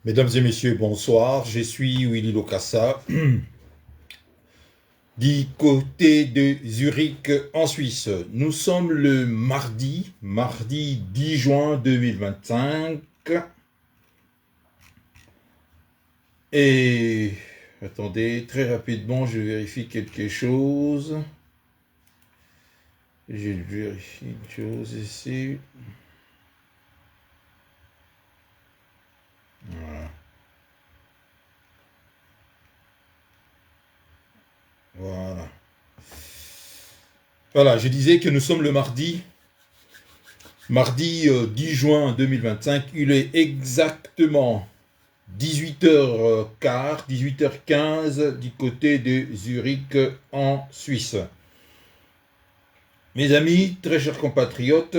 Mesdames et messieurs, bonsoir. Je suis Willy Locassa, du côté de Zurich, en Suisse. Nous sommes le mardi 10 juin 2025. Et attendez, très rapidement, je vérifie quelque chose. Je vérifie une chose ici. Voilà. Voilà. Voilà, je disais que nous sommes le mardi 10 juin 2025. Il est exactement 18h15, 18h15 du côté de Zurich en Suisse. Mes amis, très chers compatriotes,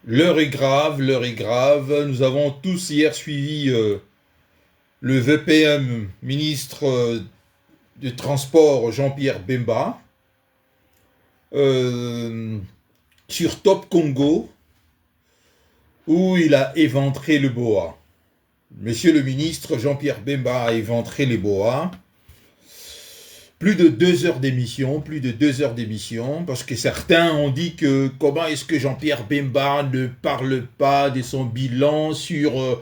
l'heure est grave, l'heure est grave. Nous avons tous hier suivi le VPM ministre du Transport Jean-Pierre Bemba sur Top Congo où il a éventré le boa. Monsieur le ministre Jean-Pierre Bemba a éventré les boas. Plus de 2 heures d'émission, parce que certains ont dit que comment est-ce que Jean-Pierre Bemba ne parle pas de son bilan sur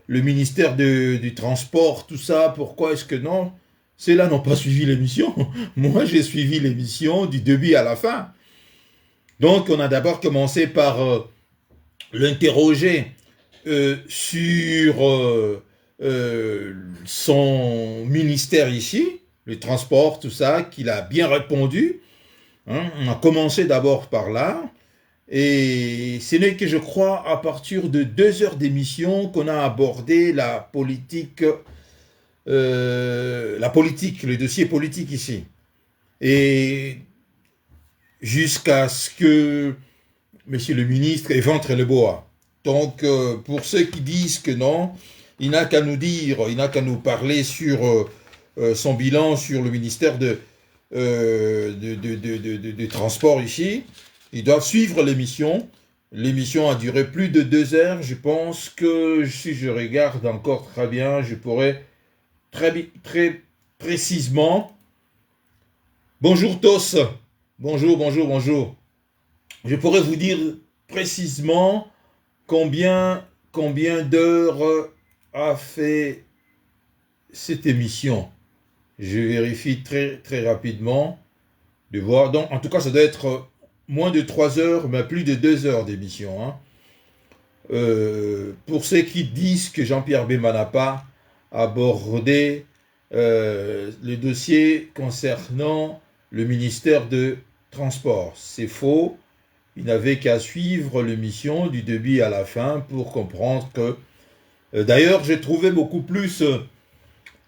le ministère du Transport, tout ça, pourquoi est-ce que non? Ceux-là n'ont pas suivi l'émission. Moi, j'ai suivi l'émission du début à la fin. Donc, on a d'abord commencé par l'interroger sur son ministère ici, le transport, tout ça, qu'il a bien répondu. Hein. On a commencé d'abord par là. Et ce n'est que, je crois, à partir de 2 heures d'émission qu'on a abordé la politique, le dossier politique ici. Et jusqu'à ce que Monsieur le ministre éventre le boa. Donc, pour ceux qui disent que non, il n'a qu'à nous dire, il n'a qu'à nous parler sur son bilan sur le ministère de transport ici. Ils doivent suivre l'émission. L'émission a duré plus de 2 heures. Je pense que si je regarde encore très bien, je pourrais très précisément. Bonjour tous. Bonjour. Je pourrais vous dire précisément combien d'heures a fait cette émission. Je vérifie très rapidement de voir. Donc, en tout cas, ça doit être moins de 3 heures, mais plus de 2 heures d'émission. Hein. Pour ceux qui disent que Jean-Pierre Bemba n'a pas abordé le dossier concernant le ministère de Transport, c'est faux. Il n'avait qu'à suivre l'émission du début à la fin pour comprendre que... D'ailleurs, j'ai trouvé beaucoup plus...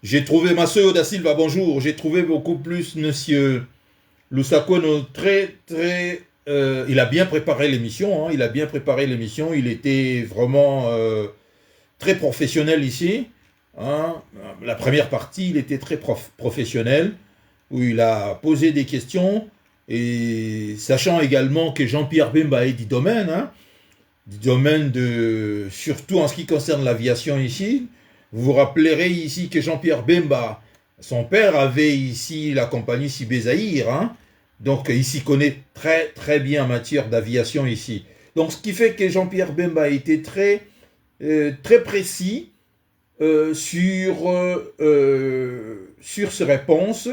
j'ai trouvé Maceo da Silva, bonjour. J'ai trouvé beaucoup plus Monsieur Lusakono très... il a bien préparé l'émission. Hein, il a bien préparé l'émission. Il était vraiment très professionnel ici. Hein. La première partie, il était très professionnel, où il a posé des questions. Et sachant également que Jean-Pierre Bemba est du domaine, hein, surtout en ce qui concerne l'aviation ici, vous vous rappellerez ici que Jean-Pierre Bemba, son père avait ici la compagnie Sibé-Zahir, hein, donc il s'y connaît très bien en matière d'aviation ici. Donc ce qui fait que Jean-Pierre Bemba a été très précis sur ses réponses,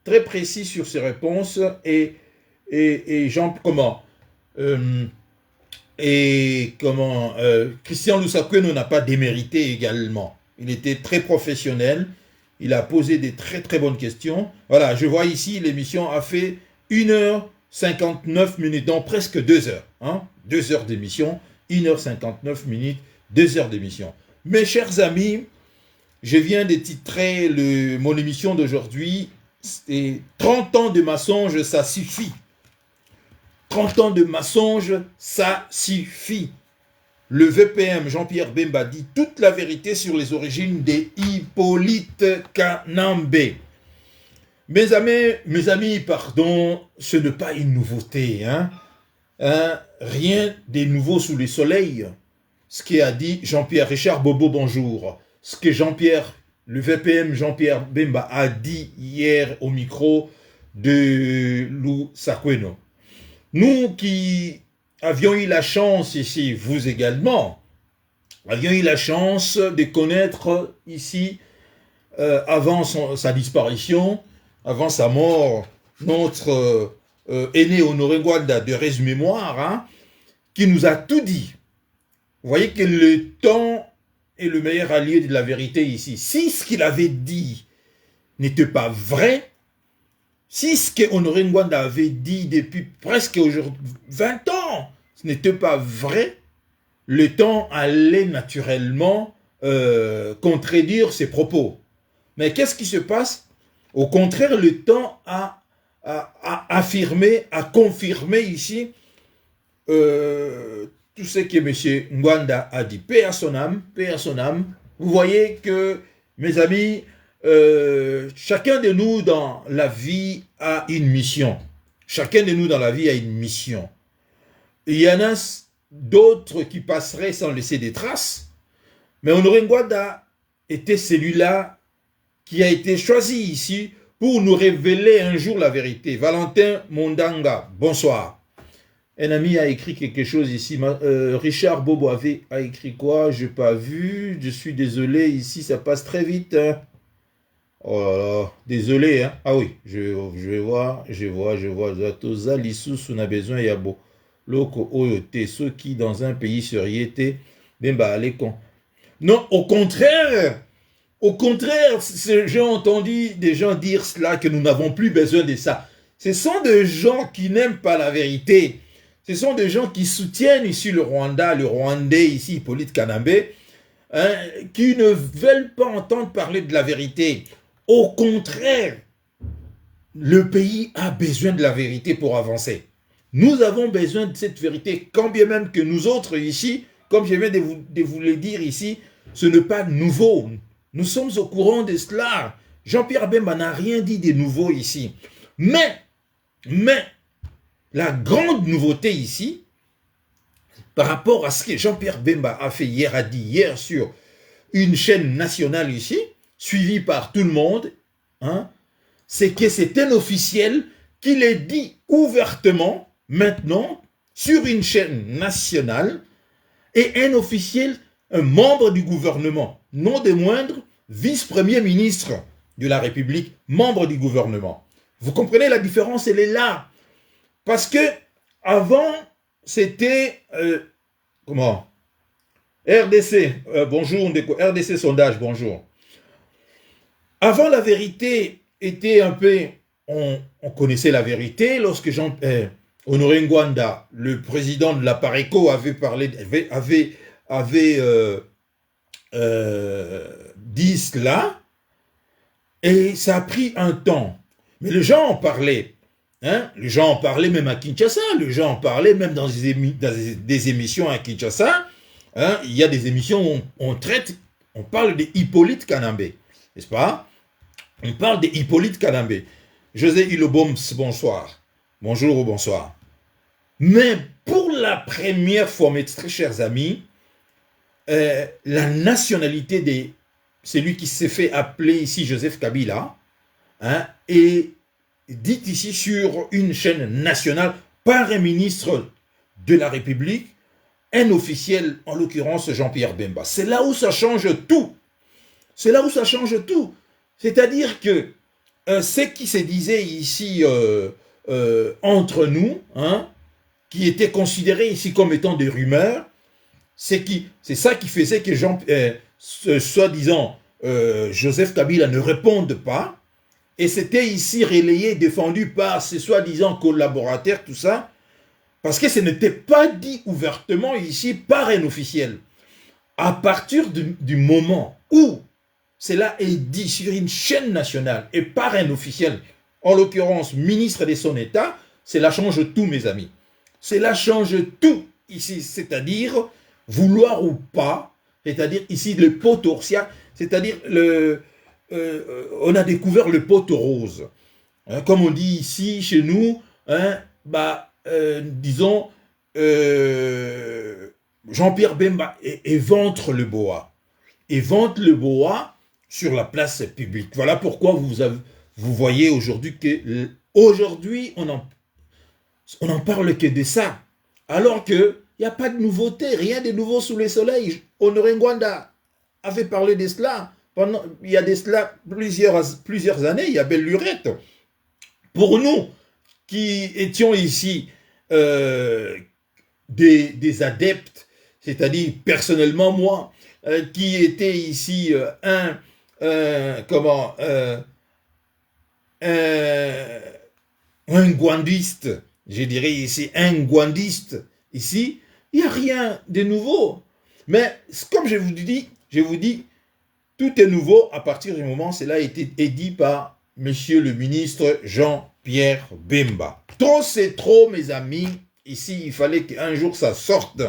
très précis sur ses réponses et Jean comment Christian Lusakweno n'a pas démérité également. Il était très professionnel. Il a posé des très bonnes questions. Voilà, je vois ici l'émission a fait 1h59 donc presque 2 heures. Hein, 2 heures d'émission, 1h59, 2 heures d'émission. Mes chers amis, je viens de titrer mon émission d'aujourd'hui. C'est 30 ans de mensonges, ça suffit. 30 ans de mensonges, ça suffit. Le VPM Jean-Pierre Bemba dit toute la vérité sur les origines des Hippolyte Kanambe. Mes amis, pardon, ce n'est pas une nouveauté. Hein. hein, rien de nouveau sous le soleil. Ce qu'a dit Jean-Pierre Richard Bobo, bonjour. Ce que Jean-Pierre, le VPM Jean-Pierre Bemba a dit hier au micro de Lou Sakweno. Nous qui avions eu la chance ici, vous également, avions eu la chance de connaître ici, avant sa disparition, avant sa mort, notre aîné Honoré Ngwanda de Res Mémoire, hein, qui nous a tout dit. Vous voyez que le temps est le meilleur allié de la vérité ici. Si ce qu'il avait dit n'était pas vrai, si ce que Honoré Ngwanda avait dit depuis presque aujourd'hui 20 ans, ce n'était pas vrai, le temps allait naturellement contredire ses propos. Mais qu'est-ce qui se passe? Au contraire, le temps a affirmé, a confirmé ici tout ce que M. Ngwanda a dit. Paix à son âme, paix à son âme. Vous voyez que, mes amis, chacun de nous dans la vie a une mission. Chacun de nous dans la vie a une mission. Il y en a d'autres qui passeraient sans laisser des traces, mais Honoré Ngwanda était celui-là qui a été choisi ici pour nous révéler un jour la vérité. Valentin Mondanga, bonsoir. Un ami a écrit quelque chose ici. Richard Bobo a écrit quoi? Je n'ai pas vu. Je suis désolé. Ici, ça passe très vite. Hein. Oh là là. Désolé. Hein. Ah oui, je vais voir. Je vois. Zatoza Lissous, on a besoin. Yabo. Loko Oyote. Ceux qui, dans un pays, seraient. Bemba, allez, con. Non, au contraire. Au contraire, j'ai entendu des gens dire cela, que nous n'avons plus besoin de ça. Ce sont des gens qui n'aiment pas la vérité. Ce sont des gens qui soutiennent ici le Rwanda, le Rwandais ici, Hippolyte Kanambe, hein, qui ne veulent pas entendre parler de la vérité. Au contraire, le pays a besoin de la vérité pour avancer. Nous avons besoin de cette vérité, quand bien même que nous autres ici, comme je viens de vous le dire ici, ce n'est pas nouveau. Nous sommes au courant de cela. Jean-Pierre Bemba n'a rien dit de nouveau ici. Mais, la grande nouveauté ici, par rapport à ce que Jean-Pierre Bemba a fait hier, a dit hier sur une chaîne nationale ici, suivie par tout le monde, hein, c'est que c'est un officiel qui l'a dit ouvertement, maintenant, sur une chaîne nationale, et un officiel, un membre du gouvernement, non des moindres, vice-premier ministre de la République, membre du gouvernement. Vous comprenez la différence, elle est là. Parce que avant, c'était comment? RDC, bonjour, RDC sondage, bonjour. Avant, la vérité était un peu, on connaissait la vérité lorsque Honoré Ngwanda, le président de la Pareco, avait parlé, avait dit cela, et ça a pris un temps. Mais les gens en parlaient. Hein? Les gens en parlaient même à Kinshasa, les gens en parlaient même dans des émissions à Kinshasa. Hein? Il y a des émissions où on parle de Hippolyte Kanambe, n'est-ce pas? On parle de Hippolyte Kanambe. José Iloboms, bonsoir. Bonjour ou bonsoir. Mais pour la première fois, mes très chers amis, la nationalité de celui qui s'est fait appeler ici Joseph Kabila, hein, est dite ici sur une chaîne nationale par un ministre de la République, un officiel, en l'occurrence Jean-Pierre Bemba. C'est là où ça change tout. C'est là où ça change tout. C'est-à-dire que ce qui se disait ici entre nous, hein, qui était considéré ici comme étant des rumeurs, c'est ça qui faisait que soi-disant Joseph Kabila ne réponde pas, et c'était ici relayé, défendu par ses soi-disant collaborateurs, tout ça, parce que ce n'était pas dit ouvertement ici par un officiel. À partir du moment où cela est dit sur une chaîne nationale et par un officiel, en l'occurrence ministre de son État, cela change tout, mes amis. Cela change tout ici, c'est-à-dire vouloir ou pas, c'est-à-dire ici le pot oursia, c'est-à-dire on a découvert le pot rose. Hein, comme on dit ici chez nous, hein, disons, Jean-Pierre Bemba et ventre le boa. Et vente le boa sur la place publique. Voilà pourquoi vous voyez aujourd'hui que aujourd'hui on en parle que de ça. Alors que il n'y a pas de nouveauté, rien de nouveau sous le soleil. Honoré Ngwanda avait parlé de cela il y a de cela plusieurs années, il y a belle lurette. Pour nous qui étions ici des adeptes, c'est-à-dire personnellement moi, qui était ici un guandiste, je dirais ici un guandiste, ici, il n'y a rien de nouveau. Mais comme je vous dis, tout est nouveau à partir du moment où cela a été dit par Monsieur le ministre Jean-Pierre Bemba. Trop c'est trop, mes amis. Ici, il fallait qu'un jour ça sorte.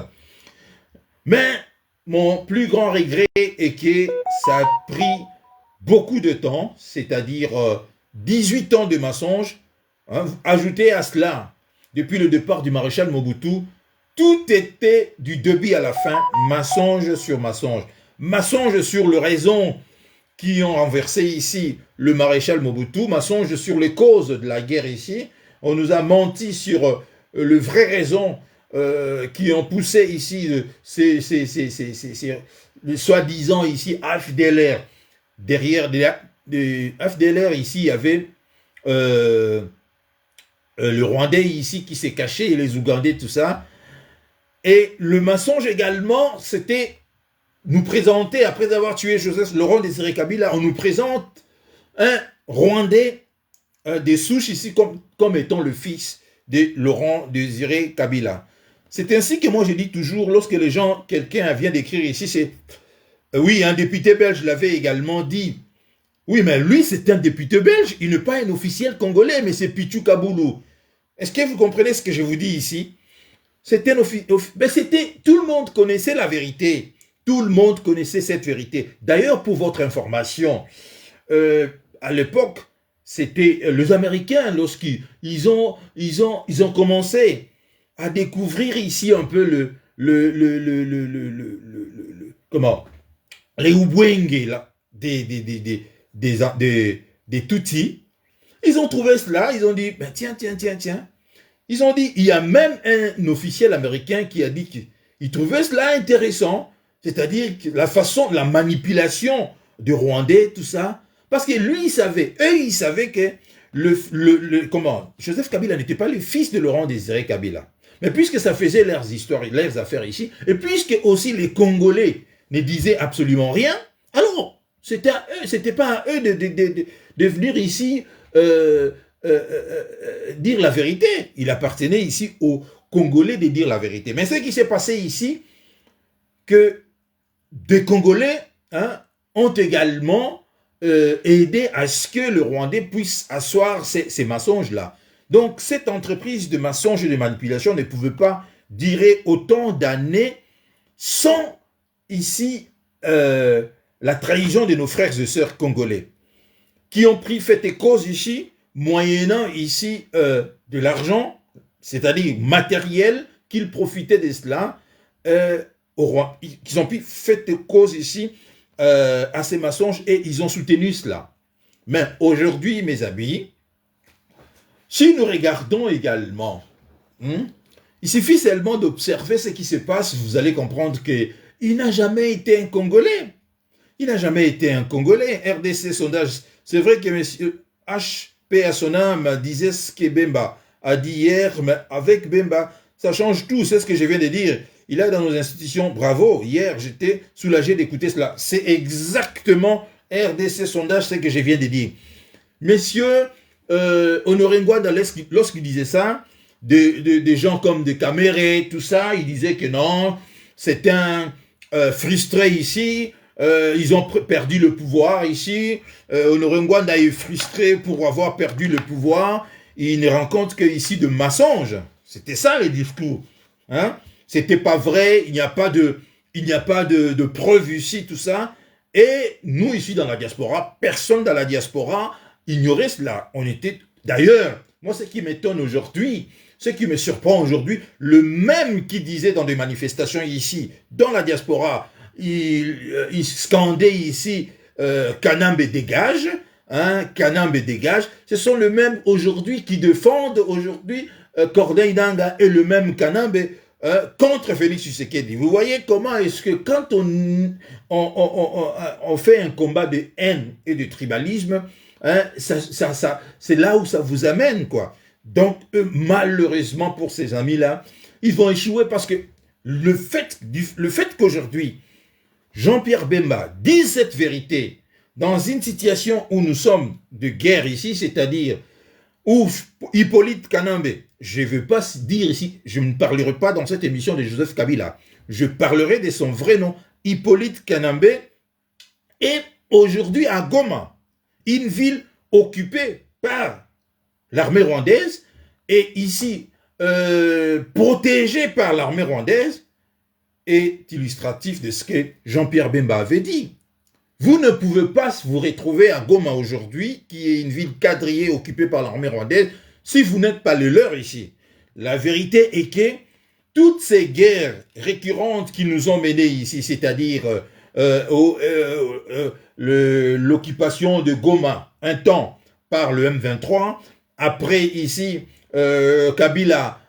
Mais mon plus grand regret est que ça a pris beaucoup de temps, c'est-à-dire 18 ans de mensonges. Hein, ajouté à cela, depuis le départ du maréchal Mobutu, tout était du début à la fin, mensonge sur mensonge. Mensonge sur les raisons qui ont renversé ici le maréchal Mobutu, mensonge sur les causes de la guerre ici. On nous a menti sur les vraies raisons qui ont poussé ici les soi-disant ici FDLR. Derrière des FDLR ici, il y avait le Rwandais ici qui s'est caché, et les Ougandais, tout ça. Et le mensonge également, c'était nous présenter, après avoir tué Joseph Laurent Désiré Kabila, on nous présente un Rwandais des souches ici comme étant le fils de Laurent Désiré Kabila. C'est ainsi que moi je dis toujours, lorsque les gens, quelqu'un vient d'écrire ici, c'est oui, un député belge l'avait également dit. Oui, mais lui, c'est un député belge, il n'est pas un officiel congolais, mais c'est Pichu Kaboulou. Est-ce que vous comprenez ce que je vous dis ici? C'était tout le monde connaissait la vérité. Tout le monde connaissait cette vérité. D'ailleurs, pour votre information, à l'époque, c'était les Américains, lorsqu'ils ont commencé à découvrir ici un peu comment, les Ubwenge, là, des Tutsis. Ils ont trouvé cela, ils ont dit, ben tiens. Ils ont dit, il y a même un officiel américain qui a dit qu'il trouvait cela intéressant, c'est-à-dire la façon, la manipulation du Rwandais, tout ça, parce que lui, ils savaient que Joseph Kabila n'était pas le fils de Laurent Désiré Kabila. Mais puisque ça faisait leurs histoires, leurs affaires ici, et puisque aussi les Congolais ne disaient absolument rien, alors, c'était pas à eux de venir ici dire la vérité. Il appartenait ici aux Congolais de dire la vérité. Mais ce qui s'est passé ici, que des Congolais ont également aidé à ce que le Rwandais puisse asseoir ces mensonges-là. Donc, cette entreprise de mensonges et de manipulation ne pouvait pas durer autant d'années sans, ici, la trahison de nos frères et sœurs congolais, qui ont pris fait et cause ici, moyennant ici de l'argent, c'est-à-dire matériel, qu'ils profitaient de cela, au roi. Ils ont pris fait et cause ici à ces mensonges et ils ont soutenu cela. Mais aujourd'hui, mes amis, si nous regardons également, il suffit seulement d'observer ce qui se passe, vous allez comprendre qu'il n'a jamais été un Congolais. Il n'a jamais été un Congolais. RDC sondage, c'est vrai que M. H.P. à son âme disait ce que Bemba a dit hier, mais avec Bemba, ça change tout, c'est ce que je viens de dire. Il est dans nos institutions, bravo, hier j'étais soulagé d'écouter cela. C'est exactement RDC sondage, ce que je viens de dire. Messieurs, Honoré Ngwanda, lorsqu'il disait ça, des gens comme des Caméré, tout ça, il disait que non, c'est un frustré ici, ils ont perdu le pouvoir ici, Honoré Ngwanda est frustré pour avoir perdu le pouvoir, il ne rend compte qu'ici de mensonges. C'était ça le discours. Hein? C'était pas vrai, il n'y a pas de preuves ici, tout ça. Et nous, ici dans la diaspora, personne dans la diaspora ignorait cela. On était, d'ailleurs, moi ce qui m'étonne aujourd'hui, ce qui me surprend aujourd'hui, le même qui disait dans des manifestations ici, dans la diaspora, il scandait ici Kanambe dégage, hein, Kanambe dégage, ce sont les mêmes aujourd'hui qui défendent aujourd'hui Corneille Nangaa et le même Kanambe contre Félix Tshisekedi. Vous voyez comment est-ce que quand on fait un combat de haine et de tribalisme, hein, c'est là où ça vous amène, quoi. Donc, malheureusement pour ces amis-là, ils vont échouer parce que le fait qu'aujourd'hui, Jean-Pierre Bemba dise cette vérité dans une situation où nous sommes de guerre ici, c'est-à-dire où Hippolyte Kanambe, je ne veux pas dire ici, je ne parlerai pas dans cette émission de Joseph Kabila, je parlerai de son vrai nom, Hippolyte Kanambe, est aujourd'hui à Goma, une ville occupée par l'armée rwandaise, et ici protégée par l'armée rwandaise, est illustratif de ce que Jean-Pierre Bemba avait dit. Vous ne pouvez pas vous retrouver à Goma aujourd'hui, qui est une ville quadrillée occupée par l'armée rwandaise, si vous n'êtes pas le leur ici. La vérité est que toutes ces guerres récurrentes qui nous ont menés ici, c'est-à-dire l'occupation de Goma, un temps, par le M23, après ici, Kabila,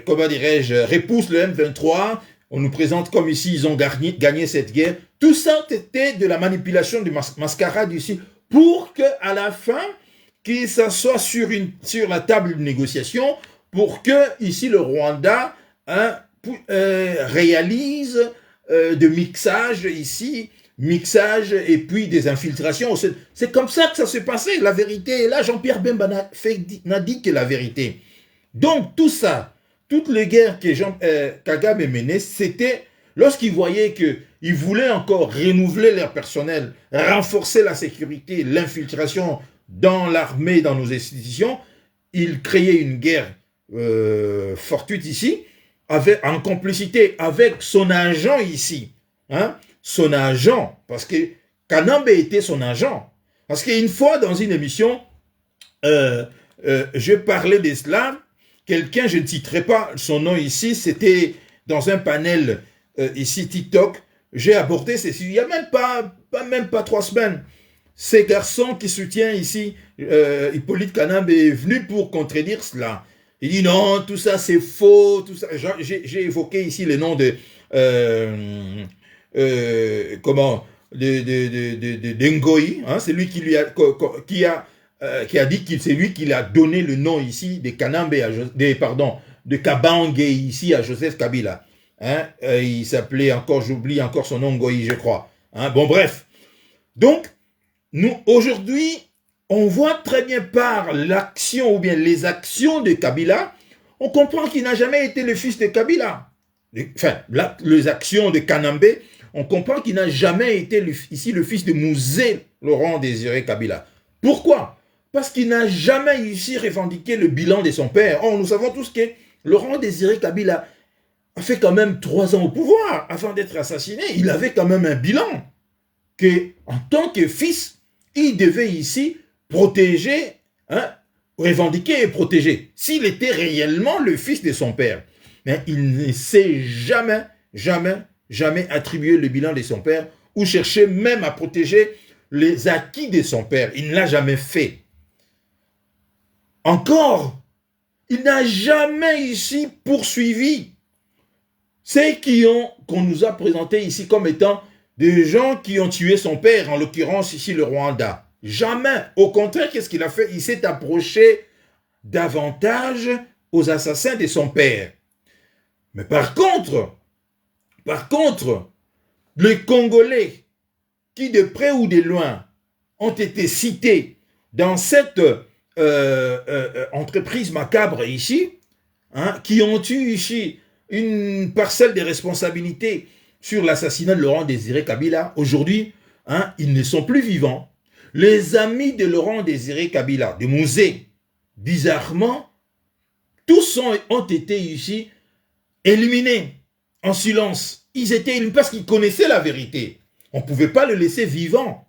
comment dirais-je, repousse le M23, on nous présente comme ici, ils ont gagné cette guerre. Tout ça, c'était de la manipulation, de mascarade ici, pour qu'à la fin, qu'ils s'assoient sur la table de négociation, pour que, ici, le Rwanda réalise de mixage ici, mixage et puis des infiltrations. C'est comme ça que ça s'est passé, la vérité. Et là, Jean-Pierre Bemba n'a dit que la vérité. Donc, tout ça, toutes les guerres que Kagame menait, c'était lorsqu'ils voyaient qu'ils voulaient encore renouveler leur personnel, renforcer la sécurité, l'infiltration dans l'armée, dans nos institutions, ils créaient une guerre fortuite ici, en complicité avec son agent ici. Hein, son agent, parce que Kanambe était son agent. Parce qu'une fois dans une émission, je parlais de cela, quelqu'un, je ne citerai pas son nom ici, c'était dans un panel ici TikTok, j'ai abordé ceci, il n'y a même pas 3 semaines. Ces garçons qui soutiennent ici, Hippolyte Kanambe est venu pour contredire cela. Il dit non, tout ça c'est faux, tout ça. J'ai évoqué ici le nom de Ngoï, hein, c'est lui qui a dit que c'est lui qui a donné le nom ici de Kanambe, de Kabange ici à Joseph Kabila. Hein, il s'appelait encore, j'oublie encore son nom, Ngoï, je crois. Hein, bon, bref. Donc, nous, aujourd'hui, on voit très bien par l'action ou bien les actions de Kabila, on comprend qu'il n'a jamais été le fils de Kabila. Enfin, les actions de Kanambe, on comprend qu'il n'a jamais été ici le fils de Mouzé Laurent Désiré Kabila. Pourquoi? Parce qu'il n'a jamais ici revendiqué le bilan de son père. Or, nous savons tous que Laurent Désiré Kabila a fait quand même 3 ans au pouvoir avant d'être assassiné. Il avait quand même un bilan que, en tant que fils, il devait ici protéger, hein, revendiquer et protéger. S'il était réellement le fils de son père. Mais il ne s'est jamais attribué le bilan de son père ou cherché même à protéger les acquis de son père. Il ne l'a jamais fait. Encore, il n'a jamais ici poursuivi ceux qu'on nous a présentés ici comme étant des gens qui ont tué son père, en l'occurrence ici le Rwanda. Jamais. Au contraire, qu'est-ce qu'il a fait? Il s'est approché davantage aux assassins de son père. Mais par contre, les Congolais qui de près ou de loin ont été cités dans cette entreprise macabre ici, hein, qui ont eu ici une parcelle de responsabilité sur l'assassinat de Laurent Désiré Kabila, aujourd'hui, hein, ils ne sont plus vivants. Les amis de Laurent Désiré Kabila, de Mouzé, bizarrement, tous ont été ici éliminés en silence. Ils étaient éliminés parce qu'ils connaissaient la vérité. On ne pouvait pas le laisser vivant,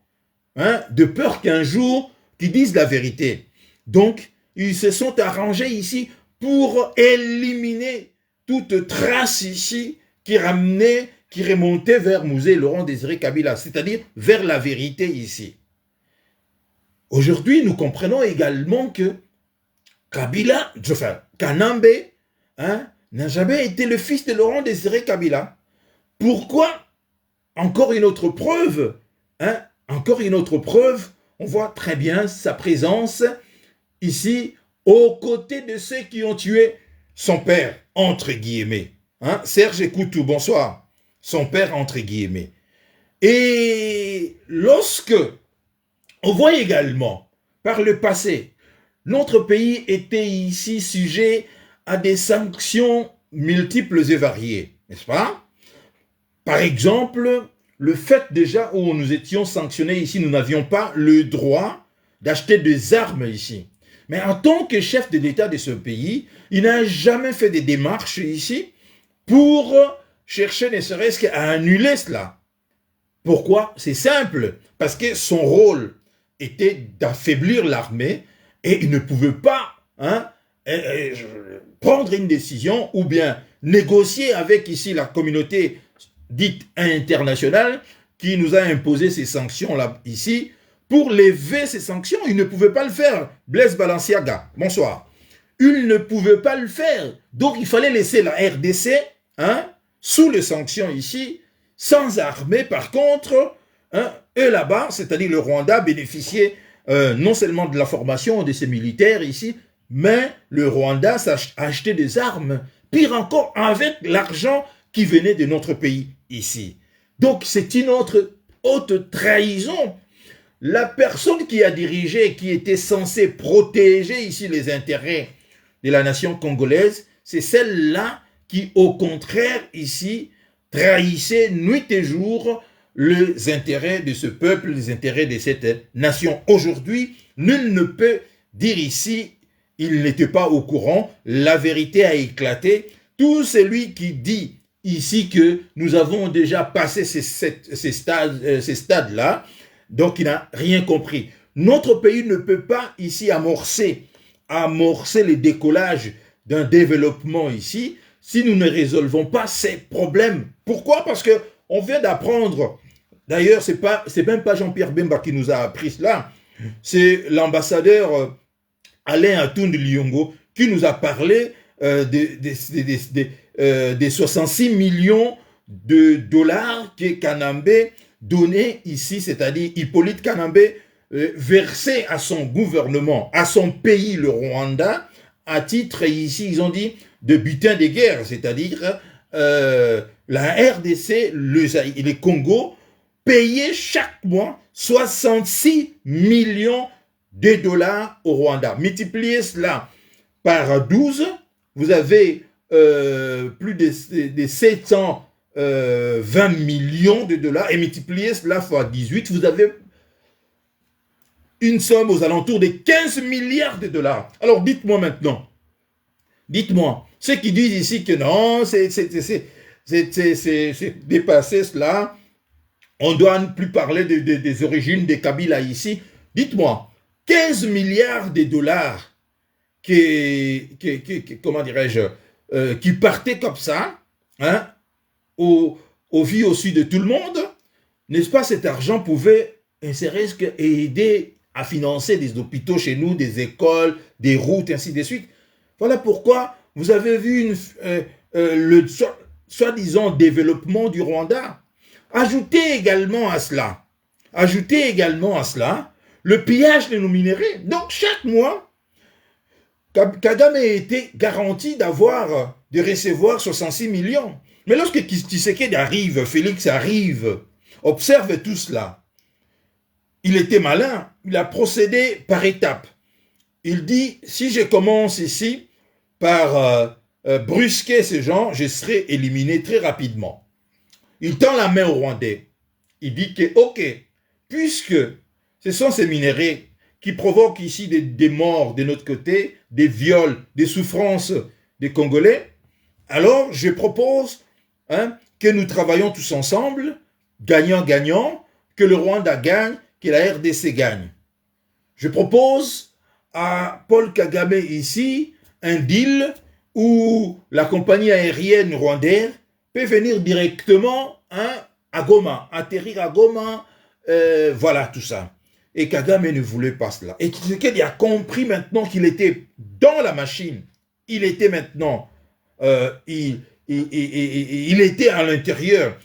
hein, de peur qu'un jour, qu'ils disent la vérité. Donc, ils se sont arrangés ici pour éliminer toute trace ici qui remontait vers Mouzé Laurent Désiré Kabila, c'est-à-dire vers la vérité ici. Aujourd'hui, nous comprenons également que Kanambe, n'a jamais été le fils de Laurent Désiré Kabila. Pourquoi? Encore une autre preuve, encore une autre preuve, on voit très bien sa présence ici, aux côtés de ceux qui ont tué son père, entre guillemets. Serge Ekoutou, bonsoir. Son père, entre guillemets. Et lorsque on voit également, par le passé, notre pays était ici sujet à des sanctions multiples et variées, n'est-ce pas? Par exemple, le fait déjà où nous étions sanctionnés ici, nous n'avions pas le droit d'acheter des armes ici. Mais en tant que chef de l'État de ce pays, il n'a jamais fait des démarches ici pour chercher ne serait-ce qu'à annuler cela. Pourquoi? C'est simple, parce que son rôle était d'affaiblir l'armée et il ne pouvait pas prendre une décision ou bien négocier avec ici la communauté dite internationale qui nous a imposé ces sanctions-là ici. Pour lever ces sanctions, il ne pouvait pas le faire. Blaise Balenciaga, bonsoir. Il ne pouvait pas le faire. Donc, il fallait laisser la RDC sous les sanctions ici, sans armée. Par contre, eux là-bas, c'est-à-dire le Rwanda, bénéficiait non seulement de la formation de ses militaires ici, mais le Rwanda achetait des armes. Pire encore, avec l'argent qui venait de notre pays ici. Donc, c'est une autre haute trahison. La personne qui a dirigé, qui était censée protéger ici les intérêts de la nation congolaise, c'est celle-là qui, au contraire, ici, trahissait nuit et jour les intérêts de ce peuple, les intérêts de cette nation. Aujourd'hui, nul ne peut dire ici, il n'était pas au courant, la vérité a éclaté. Tout celui qui dit ici que nous avons déjà passé ces stades-là, donc il n'a rien compris. Notre pays ne peut pas ici amorcer le décollage d'un développement ici si nous ne résolvons pas ces problèmes. Pourquoi? Parce que on vient d'apprendre, d'ailleurs c'est même pas Jean-Pierre Bemba qui nous a appris cela, c'est l'ambassadeur Alain Atoun de Liongo qui nous a parlé des 66 millions de dollars que Kanambe donnait ici, c'est-à-dire Hippolyte Kanambe versait à son gouvernement, à son pays, le Rwanda, à titre ici, ils ont dit, de butin de guerre, c'est-à-dire la RDC, le Congo, payait chaque mois 66 millions de dollars au Rwanda. Multipliez cela par 12, vous avez plus de 720 millions de dollars et multipliez cela fois 18, vous avez une somme aux alentours de 15 milliards de dollars. Alors dites-moi maintenant, dites-moi, ceux qui disent ici que non, c'est dépassé cela, on ne doit plus parler des origines des Kabila ici, dites-moi, 15 milliards de dollars comment dirais-je, qui partaient comme ça, au vu aussi de tout le monde, n'est-ce pas, cet argent pouvait aider à financer des hôpitaux chez nous, des écoles, des routes, ainsi de suite. Voilà pourquoi vous avez vu le soi-disant développement du Rwanda. Ajoutez également à cela le pillage de nos minerais. Donc chaque mois, Kagame a été garanti de recevoir 66 millions. Mais lorsque Tshisekedi arrive, Félix arrive, observe tout cela, il était malin, il a procédé par étapes. Il dit, si je commence ici par brusquer ces gens, je serai éliminé très rapidement. Il tend la main au Rwandais. Il dit que, ok, puisque ce sont ces minéraux qui provoquent ici des morts de notre côté, des viols, des souffrances des Congolais, alors je propose que nous travaillons tous ensemble, gagnant-gagnant, que le Rwanda gagne, que la RDC gagne. Je propose à Paul Kagame ici un deal où la compagnie aérienne rwandaise peut venir directement à Goma, atterrir à Goma, voilà tout ça. Et Kagame ne voulait pas cela. Et Tshisekedi a compris maintenant qu'il était dans la machine. Il était maintenant, il était à l'intérieur.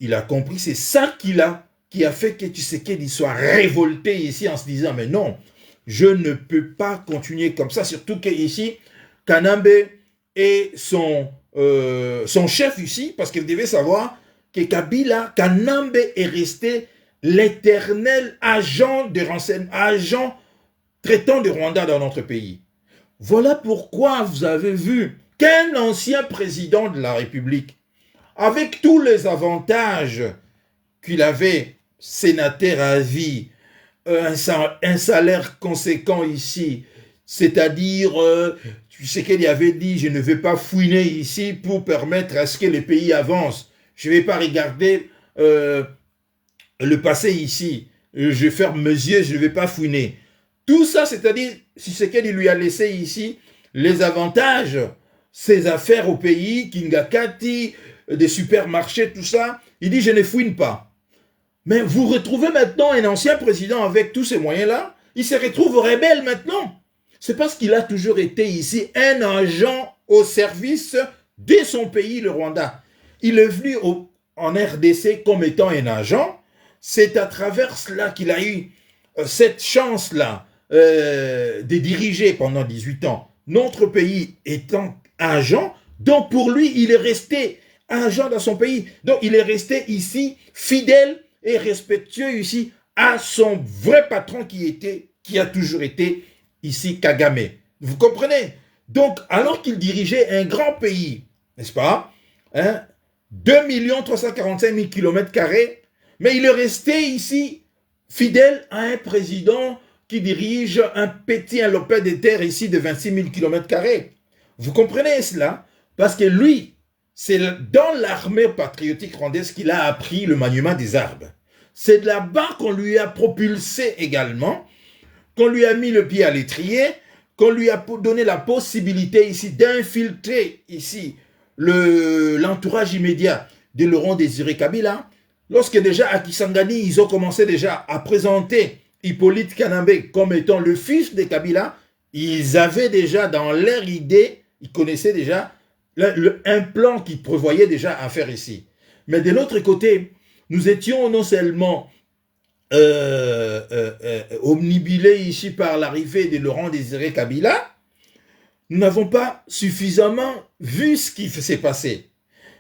Il a compris, c'est ça qui a fait que Tshisekedi soit révolté ici en se disant, mais non, je ne peux pas continuer comme ça, surtout qu'ici, Kanambe est son chef ici, parce que vous devez savoir que Kabila, Kanambe est resté l'éternel agent de renseignement, agent traitant de Rwanda dans notre pays. Voilà pourquoi vous avez vu qu'un ancien président de la République, avec tous les avantages qu'il avait, sénateur à vie, un salaire conséquent ici, c'est-à-dire, tu sais qu'il avait dit, je ne vais pas fouiner ici pour permettre à ce que les pays avancent. Je ne vais pas regarder le passé ici. Je ferme mes yeux, je ne vais pas fouiner. Tout ça, c'est-à-dire, si c'est qu'il lui a laissé ici les avantages, ses affaires au pays, Kingakati, des supermarchés, tout ça, il dit, je ne fouine pas. Mais vous retrouvez maintenant un ancien président avec tous ces moyens-là, il se retrouve rebelle maintenant. C'est parce qu'il a toujours été ici un agent au service de son pays, le Rwanda. Il est venu en RDC comme étant un agent. C'est à travers cela qu'il a eu cette chance-là de diriger pendant 18 ans notre pays étant agent. Donc pour lui, il est resté agent dans son pays. Donc il est resté ici fidèle et respectueux ici à son vrai patron qui a toujours été ici Kagame. Vous comprenez? Donc alors qu'il dirigeait un grand pays, n'est-ce pas, 2 345 000 km², mais il est resté ici fidèle à un président qui dirige un petit lopin de terre ici de 26 000 km². Vous comprenez cela? Parce que lui, c'est dans l'armée patriotique rwandaise qu'il a appris le maniement des armes. C'est de là-bas qu'on lui a propulsé également, qu'on lui a mis le pied à l'étrier, qu'on lui a donné la possibilité ici d'infiltrer ici l'entourage immédiat de Laurent Désiré Kabila. Lorsque déjà à Kisangani, ils ont commencé déjà à présenter Hippolyte Kanambe comme étant le fils de Kabila, ils avaient déjà dans leur idée, ils connaissaient déjà un plan qu'ils prévoyaient déjà à faire ici. Mais de l'autre côté, nous étions non seulement omnibilés ici par l'arrivée de Laurent Désiré Kabila, nous n'avons pas suffisamment vu ce qui s'est passé.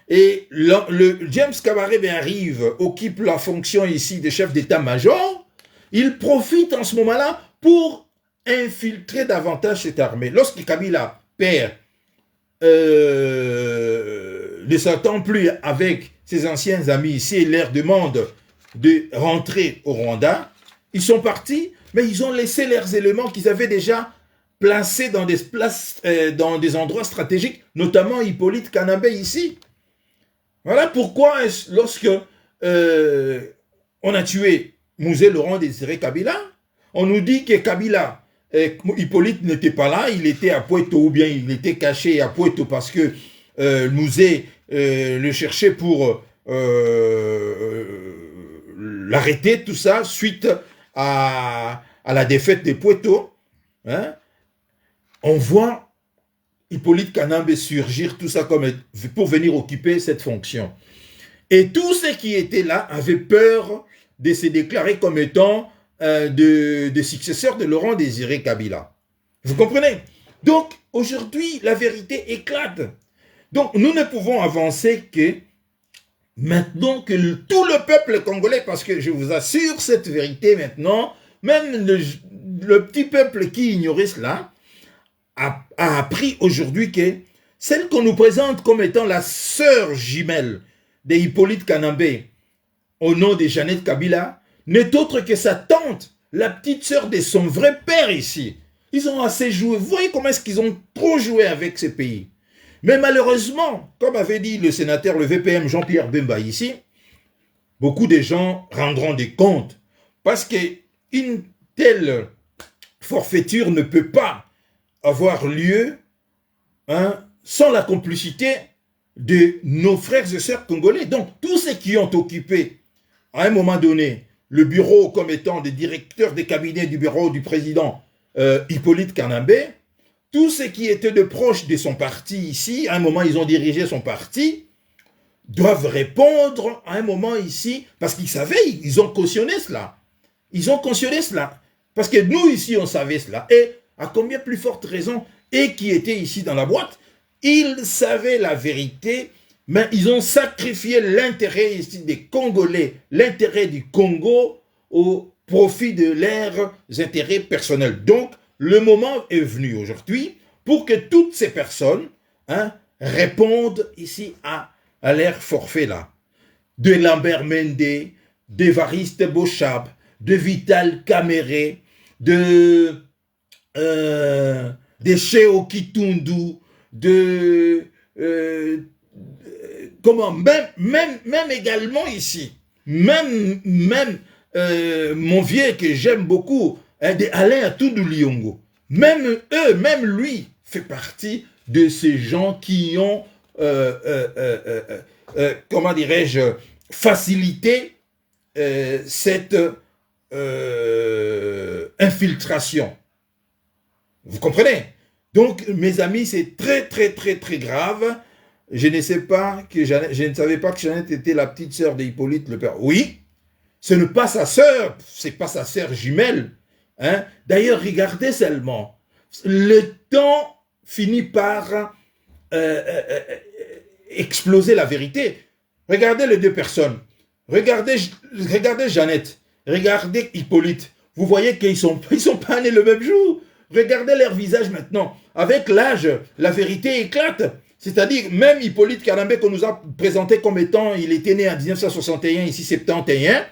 Et le James Kabarebe arrive, occupe la fonction ici de chef d'état-major. Il profite en ce moment-là pour infiltrer davantage cette armée. Lorsque Kabila perd, ne s'attend plus avec ses anciens amis ici et leur demande de rentrer au Rwanda, ils sont partis, mais ils ont laissé leurs éléments qu'ils avaient déjà placés dans dans des endroits stratégiques, notamment Hippolyte Kanambe ici. Voilà pourquoi, lorsque on a tué Mouzé Laurent Désiré Kabila, on nous dit que Kabila, Hippolyte n'était pas là, il était à Poitou, ou bien il était caché à Poitou parce que Mouzé le cherchait pour l'arrêter, tout ça, suite à la défaite de Poitou. Hein? On voit Hippolyte Kanambe surgir, tout ça comme pour venir occuper cette fonction. Et tous ceux qui étaient là avaient peur de se déclarer comme étant des successeurs de Laurent Désiré Kabila. Vous comprenez? Donc, aujourd'hui, la vérité éclate. Donc, nous ne pouvons avancer que maintenant que tout le peuple congolais, parce que je vous assure cette vérité maintenant, même le petit peuple qui ignorait cela, a appris aujourd'hui que celle qu'on nous présente comme étant la sœur jumelle de Hippolyte Kanambe au nom de Jeannette Kabila n'est autre que sa tante, la petite sœur de son vrai père ici. Ils ont assez joué. Vous voyez comment est-ce qu'ils ont trop joué avec ces pays. Mais malheureusement, comme avait dit le sénateur, le VPM Jean-Pierre Bemba ici, beaucoup de gens rendront des comptes parce qu'une telle forfaiture ne peut pas avoir lieu hein, sans la complicité de nos frères et sœurs congolais. Donc, tous ceux qui ont occupé, à un moment donné, le bureau comme étant des directeurs des cabinets du bureau du président Hippolyte Kanambé, tous ceux qui étaient de proches de son parti ici, à un moment, ils ont dirigé son parti, doivent répondre à un moment ici, parce qu'ils savaient, ils ont cautionné cela. Ils ont cautionné cela. Parce que nous, ici, on savait cela. Et à combien plus forte raison, et qui étaient ici dans la boîte, ils savaient la vérité, mais ils ont sacrifié l'intérêt ici des Congolais, l'intérêt du Congo au profit de leurs intérêts personnels. Donc, le moment est venu aujourd'hui pour que toutes ces personnes répondent ici à leur forfait là. De Lambert Mende, d'Évariste Bochab, de Vital Kamere, de Cheo Kitundu, comment, même également ici, même mon vieux que j'aime beaucoup, de Alain Atoundou Liongo, même eux, même lui fait partie de ces gens qui ont, comment dirais-je, facilité cette infiltration. Vous comprenez? Donc, mes amis, c'est très, très, très, très grave. Je ne savais pas que Jeannette était la petite sœur d'Hippolyte le père. Oui, ce n'est pas sa sœur, c'est pas sa sœur jumelle. Hein? D'ailleurs, regardez seulement. Le temps finit par exploser la vérité. Regardez les deux personnes. Regardez Jeannette. Regardez Hippolyte. Vous voyez qu'ils sont pas nés le même jour. Regardez leur visage maintenant. Avec l'âge, la vérité éclate. C'est-à-dire, même Hippolyte Kanambé qu'on nous a présenté comme étant, il était né en 1961, ici 71.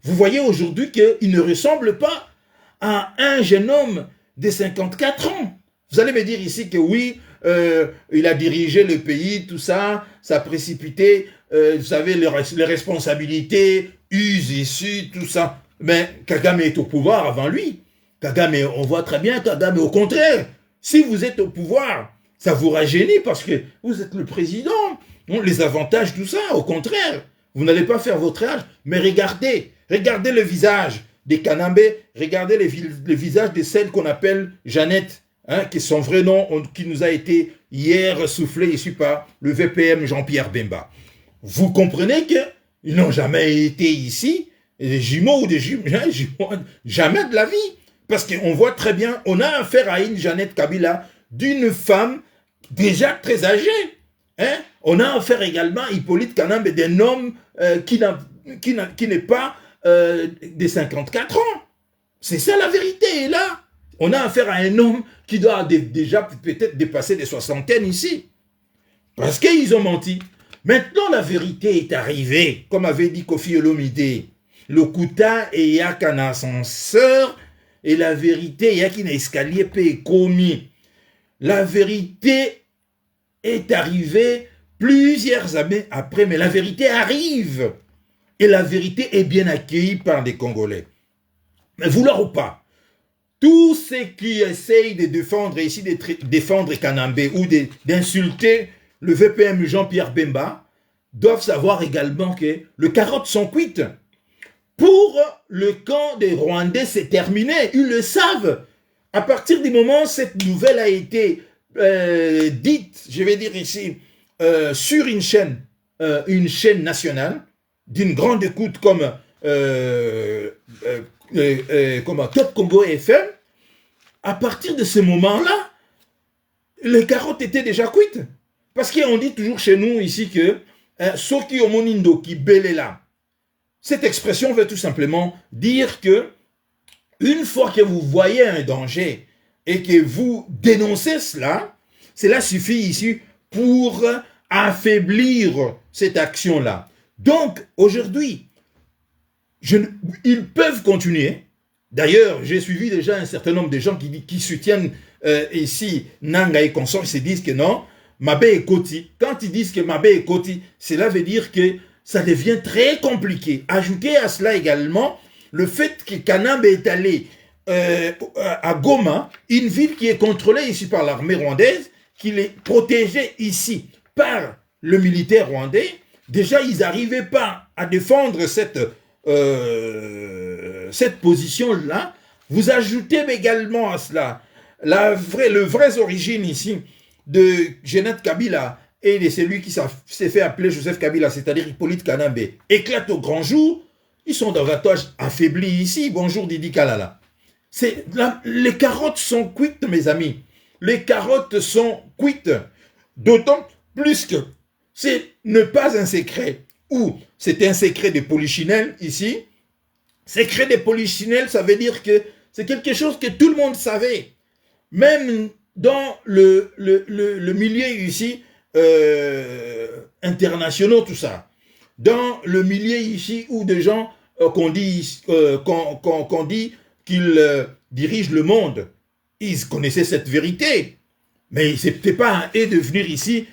Vous voyez aujourd'hui qu'il ne ressemble pas à un jeune homme de 54 ans. Vous allez me dire ici que oui, il a dirigé le pays, tout ça, ça a précipité, vous savez, les responsabilités, us et su, tout ça. Mais Kagame est au pouvoir avant lui. Kagame, on voit très bien Kagame, au contraire, si vous êtes au pouvoir, ça vous rajeunit parce que vous êtes le président, les avantages, tout ça, au contraire, vous n'allez pas faire votre âge, mais regardez le visage des Kanambé, regardez le visage de celle qu'on appelle Jeannette, hein, qui est son vrai nom, qui nous a été hier soufflé ici par le VPM Jean-Pierre Bemba. Vous comprenez qu'ils n'ont jamais été ici, des jumeaux ou des jumeaux, jamais de la vie. Parce qu'on voit très bien, on a affaire à une Jeannette Kabila, d'une femme déjà très âgée. Hein? On a affaire également à Hippolyte Kanambé, d'un homme qui n'est pas de 54 ans. C'est ça la vérité. Et là, on a affaire à un homme qui doit déjà peut-être dépasser les soixantaines ici. Parce qu'ils ont menti. Maintenant, la vérité est arrivée, comme avait dit Kofi Olomide. Le Kuta et Yakan ascenseur, et la vérité, Yakin escalier pe commis. La vérité est arrivée plusieurs années après, mais la vérité arrive. Et la vérité est bien accueillie par les Congolais. Mais vouloir ou pas, tous ceux qui essayent de défendre ici, de défendre Kanambé ou d'insulter le VPM Jean-Pierre Bemba, doivent savoir également que le carotte sont cuites. Pour le camp des Rwandais, c'est terminé. Ils le savent. À partir du moment où cette nouvelle a été dite, je vais dire ici, sur une chaîne nationale, d'une grande écoute comme Top Congo FM, à partir de ce moment-là, les carottes étaient déjà cuites. Parce qu'on dit toujours chez nous ici que Soki Omonindo qui belela. Cette expression veut tout simplement dire que une fois que vous voyez un danger et que vous dénoncez cela, cela suffit ici pour affaiblir cette action-là. Donc, aujourd'hui, ils peuvent continuer. D'ailleurs, j'ai suivi déjà un certain nombre de gens qui soutiennent ici Nanga et consorts, ils se disent que non, Mabé et Koti. Quand ils disent que Mabé et Koti, cela veut dire que ça devient très compliqué. Ajoutez à cela également le fait que Kanambé est allé à Goma, une ville qui est contrôlée ici par l'armée rwandaise, qu'il est protégé ici par le militaire rwandais, déjà ils n'arrivaient pas à défendre cette position-là. Vous ajoutez également à cela le vraie origine ici de Jeannette Kabila et de celui qui s'est fait appeler Joseph Kabila, c'est-à-dire Hippolyte Kanambe, éclate au grand jour. Ils sont davantage affaiblis ici. Bonjour Didi Kalala. Les carottes sont cuites, mes amis. Les carottes sont cuites. D'autant plus que c'est ne pas un secret. Ou c'est un secret de polichinelle ici. Secret de polichinelle, ça veut dire que c'est quelque chose que tout le monde savait. Même dans le milieu ici, internationaux, tout ça. Dans le milieu ici où des gens qu'on dit qu'ils dirigent le monde, ils connaissaient cette vérité. Mais ce n'était pas à eux de venir ici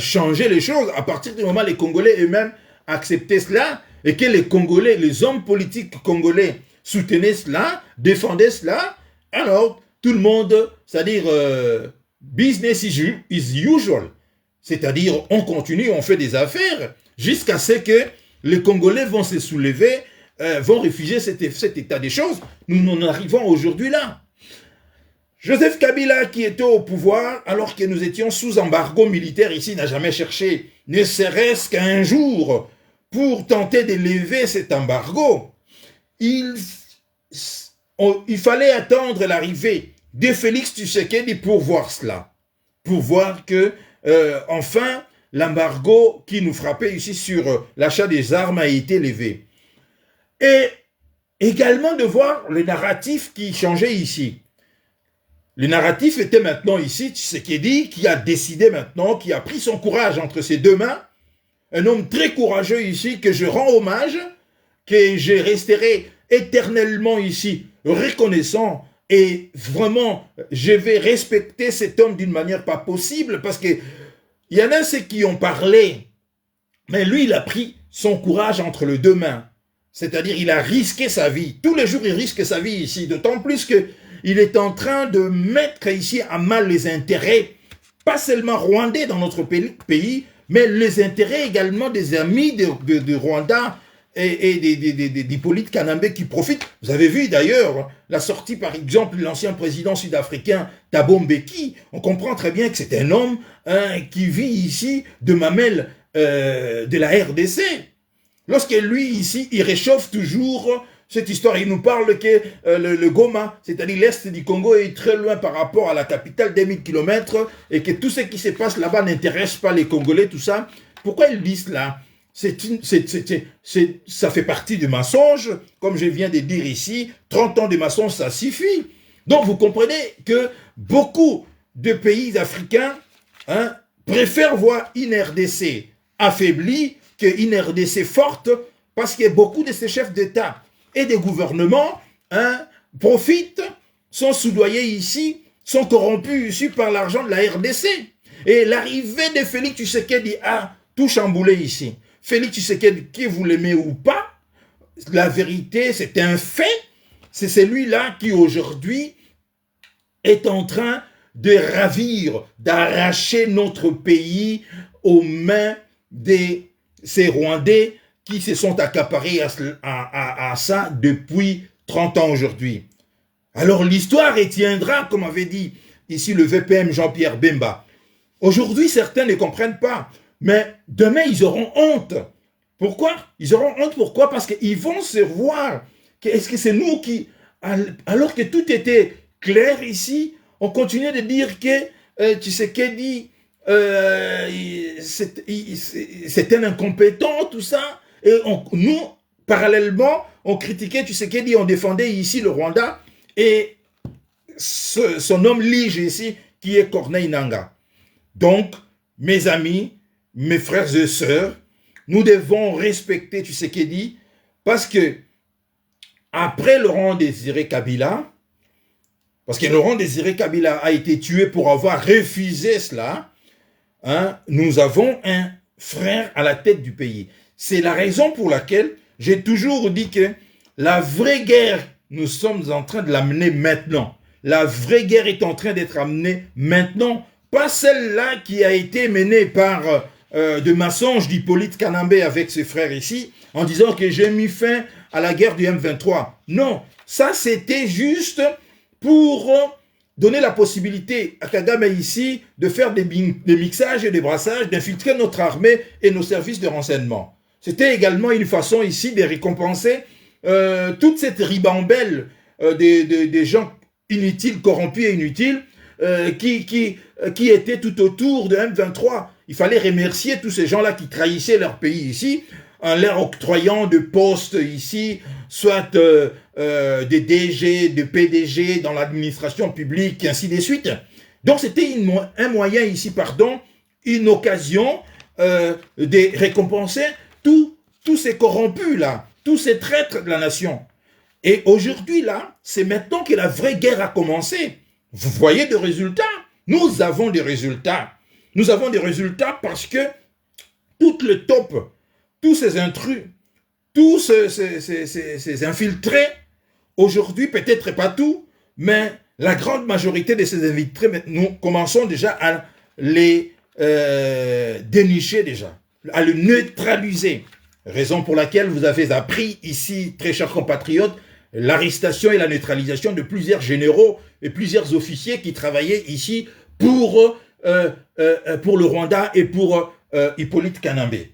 changer les choses. À partir du moment où les Congolais eux-mêmes acceptaient cela et que les Congolais, les hommes politiques congolais soutenaient cela, défendaient cela, alors tout le monde, c'est-à-dire business is usual. C'est-à-dire, on continue, on fait des affaires, jusqu'à ce que les Congolais vont se soulever, vont refuser cet état des choses. Nous en arrivons aujourd'hui là. Joseph Kabila, qui était au pouvoir, alors que nous étions sous embargo militaire ici, n'a jamais cherché, ne serait-ce qu'un jour, pour tenter de lever cet embargo. Il fallait attendre l'arrivée de Félix Tshisekedi pour voir cela. Pour voir que enfin, l'embargo qui nous frappait ici sur l'achat des armes a été levé. Et également de voir le narratif qui changeait ici. Le narratif était maintenant ici, Tshisekedi, qui a décidé maintenant, qui a pris son courage entre ses deux mains, un homme très courageux ici, que je rends hommage, que je resterai éternellement ici reconnaissant. Et vraiment, je vais respecter cet homme d'une manière pas possible parce que il y en a ceux qui ont parlé, mais lui, il a pris son courage entre les deux mains. C'est-à-dire, il a risqué sa vie. Tous les jours, il risque sa vie ici. D'autant plus qu'il est en train de mettre ici à mal les intérêts, pas seulement rwandais dans notre pays, mais les intérêts également des amis de Rwanda et d'Hippolyte Kanambe qui profitent. Vous avez vu d'ailleurs la sortie par exemple de l'ancien président sud-africain Thabo Mbeki. On comprend très bien que c'est un homme qui vit ici de mamelles de la RDC. Lorsque lui ici, il réchauffe toujours cette histoire, il nous parle que le Goma, c'est-à-dire l'Est du Congo, est très loin par rapport à la capitale des 1000 km et que tout ce qui se passe là-bas n'intéresse pas les Congolais, tout ça. Pourquoi ils disent cela? Ça fait partie du mensonge, comme je viens de dire ici, 30 ans de mensonge, ça suffit. Donc vous comprenez que beaucoup de pays africains préfèrent voir une RDC affaiblie qu'une RDC forte, parce que beaucoup de ces chefs d'État et des gouvernements profitent, sont soudoyés ici, sont corrompus ici par l'argent de la RDC. Et l'arrivée de Félix Tshisekedi a tout chamboulé ici. Félix Tshisekedi, que vous l'aimez ou pas, la vérité, c'est un fait. C'est celui-là qui aujourd'hui est en train de ravir, d'arracher notre pays aux mains de ces Rwandais qui se sont accaparés à ça depuis 30 ans aujourd'hui. Alors l'histoire retiendra, comme avait dit ici le VPM Jean-Pierre Bemba. Aujourd'hui, certains ne comprennent pas. Mais demain, ils auront honte. Pourquoi? Ils auront honte, pourquoi? Parce qu'ils vont se voir. Est-ce que c'est nous qui... Alors que tout était clair ici, on continuait de dire que Tshisekedi, c'est un incompétent, tout ça. Et nous, parallèlement, on critiquait Tshisekedi, on défendait ici le Rwanda. Et son homme lige ici, qui est Corneille Nangaa. Donc, mes amis, mes frères et sœurs, nous devons respecter Tshisekedi parce que après Laurent Désiré Kabila, parce que Laurent Désiré Kabila a été tué pour avoir refusé cela, nous avons un frère à la tête du pays. C'est la raison pour laquelle j'ai toujours dit que la vraie guerre, nous sommes en train de l'amener maintenant. La vraie guerre est en train d'être amenée maintenant pas celle-là qui a été menée par de mensonges d'Hippolyte Kanambé avec ses frères ici, en disant que j'ai mis fin à la guerre du M23. Non, ça c'était juste pour donner la possibilité à Kagame ici de faire des mixages et des brassages, d'infiltrer notre armée et nos services de renseignement. C'était également une façon ici de récompenser toute cette ribambelle des gens inutiles, corrompus et inutiles qui étaient tout autour de M23. Il fallait remercier tous ces gens-là qui trahissaient leur pays ici, en leur octroyant de postes ici, soit des DG, de PDG dans l'administration publique, et ainsi de suite. Donc c'était un moyen ici, une occasion de récompenser tous ces corrompus-là, tous ces traîtres de la nation. Et aujourd'hui, là, c'est maintenant que la vraie guerre a commencé. Vous voyez des résultats? Nous avons des résultats. Nous avons des résultats parce que tout le top, tous ces intrus, tous ces infiltrés, aujourd'hui, peut-être pas tout, mais la grande majorité de ces infiltrés, nous commençons déjà à les dénicher déjà, à les neutraliser. Raison pour laquelle vous avez appris ici, très chers compatriotes, l'arrestation et la neutralisation de plusieurs généraux et plusieurs officiers qui travaillaient ici pour le Rwanda et pour Hippolyte Kanambé.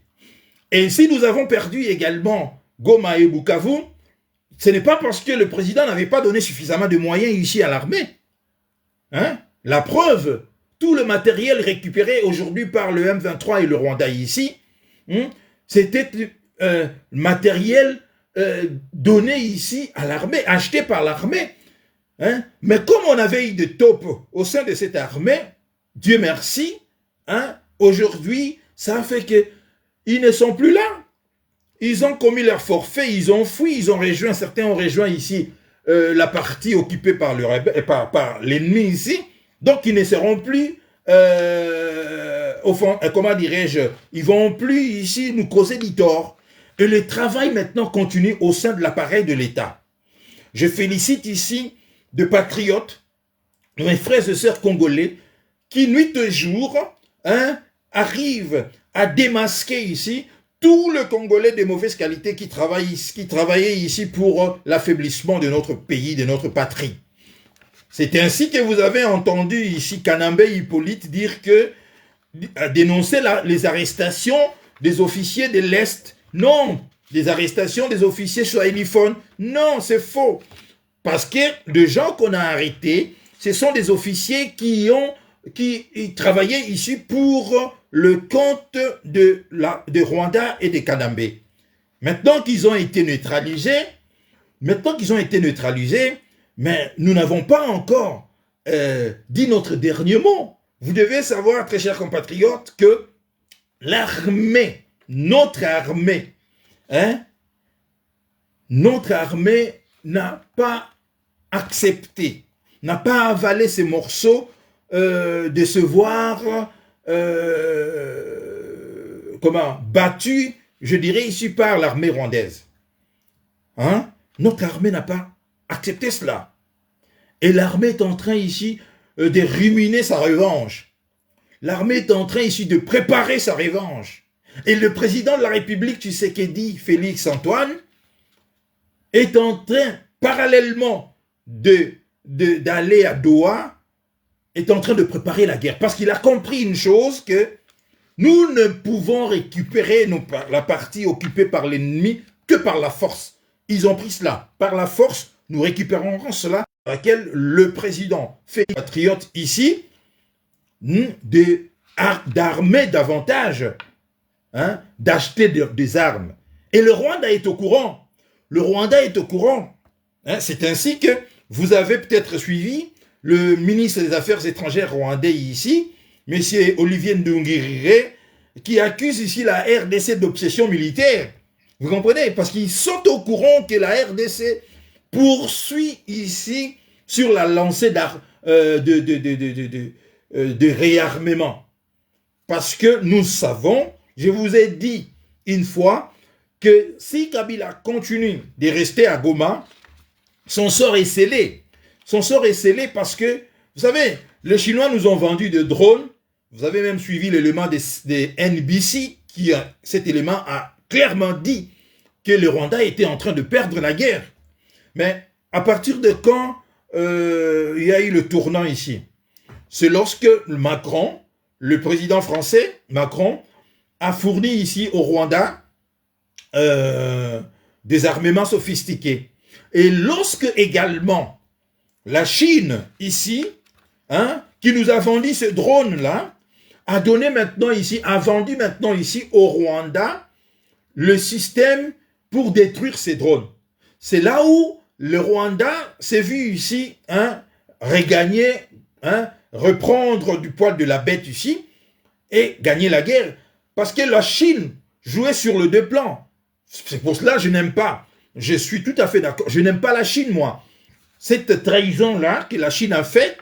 Et si nous avons perdu également Goma et Bukavu, ce n'est pas parce que le président n'avait pas donné suffisamment de moyens ici à l'armée. Hein? La preuve, tout le matériel récupéré aujourd'hui par le M23 et le Rwanda ici, c'était matériel donné ici à l'armée, acheté par l'armée. Hein? Mais comme on avait eu des taupes au sein de cette armée, Dieu merci, hein, aujourd'hui, ça fait qu'ils ne sont plus là. Ils ont commis leur forfait, ils ont fui, ils ont rejoint, certains ont rejoint ici la partie occupée par l'ennemi ici, donc ils ne seront plus, au fond, comment dirais-je, ils vont plus ici nous causer du tort. Et le travail maintenant continue au sein de l'appareil de l'État. Je félicite ici de patriotes, mes frères et sœurs congolais, qui nuit et jour arrivent à démasquer ici tous les Congolais de mauvaise qualité qui travaillaient ici pour l'affaiblissement de notre pays, de notre patrie. C'est ainsi que vous avez entendu ici Kanambé Hippolyte dire que, dénoncer les arrestations des officiers de l'Est. Non, des arrestations des officiers swahiliphones. Non, c'est faux. Parce que les gens qu'on a arrêtés, ce sont des officiers qui travaillaient ici pour le compte de Rwanda et de Kanambé. Maintenant qu'ils ont été neutralisés, mais nous n'avons pas encore dit notre dernier mot. Vous devez savoir, très chers compatriotes, que l'armée, notre armée n'a pas accepté, n'a pas avalé ces morceaux de se voir battu, je dirais ici par l'armée rwandaise. Hein? Notre armée n'a pas accepté cela. Et l'armée est en train ici de ruminer sa revanche. L'armée est en train ici de préparer sa revanche. Et le président de la République, Tshisekedi Félix Antoine, est en train, parallèlement d'aller à Doha, est en train de préparer la guerre. Parce qu'il a compris une chose, que nous ne pouvons récupérer la partie occupée par l'ennemi que par la force. Ils ont pris cela. Par la force, nous récupérerons cela, à laquelle le président fait patriote ici, d'armer davantage, d'acheter des armes. Et le Rwanda est au courant. Le Rwanda est au courant. C'est ainsi que vous avez peut-être suivi le ministre des Affaires étrangères rwandais ici, M. Olivier Nduhungirehe, qui accuse ici la RDC d'obsession militaire. Vous comprenez? Parce qu'ils sont au courant que la RDC poursuit ici sur la lancée de réarmement. Parce que nous savons, je vous ai dit une fois, que si Kabila continue de rester à Goma, son sort est scellé. Son sort est scellé parce que, vous savez, Les Chinois nous ont vendu des drones. Vous avez même suivi l'élément des NBC, cet élément a clairement dit que le Rwanda était en train de perdre la guerre. Mais à partir de quand il y a eu le tournant ici? C'est lorsque Macron, le président français, Macron, a fourni ici au Rwanda des armements sophistiqués. Et lorsque également la Chine, ici, qui nous a vendu ce drone-là, a vendu maintenant ici au Rwanda le système pour détruire ces drones. C'est là où le Rwanda s'est vu ici regagner, reprendre du poil de la bête ici et gagner la guerre. Parce que la Chine jouait sur le deux plans. C'est pour cela que je n'aime pas. Je suis tout à fait d'accord. Je n'aime pas la Chine, moi. Cette trahison-là que la Chine a faite,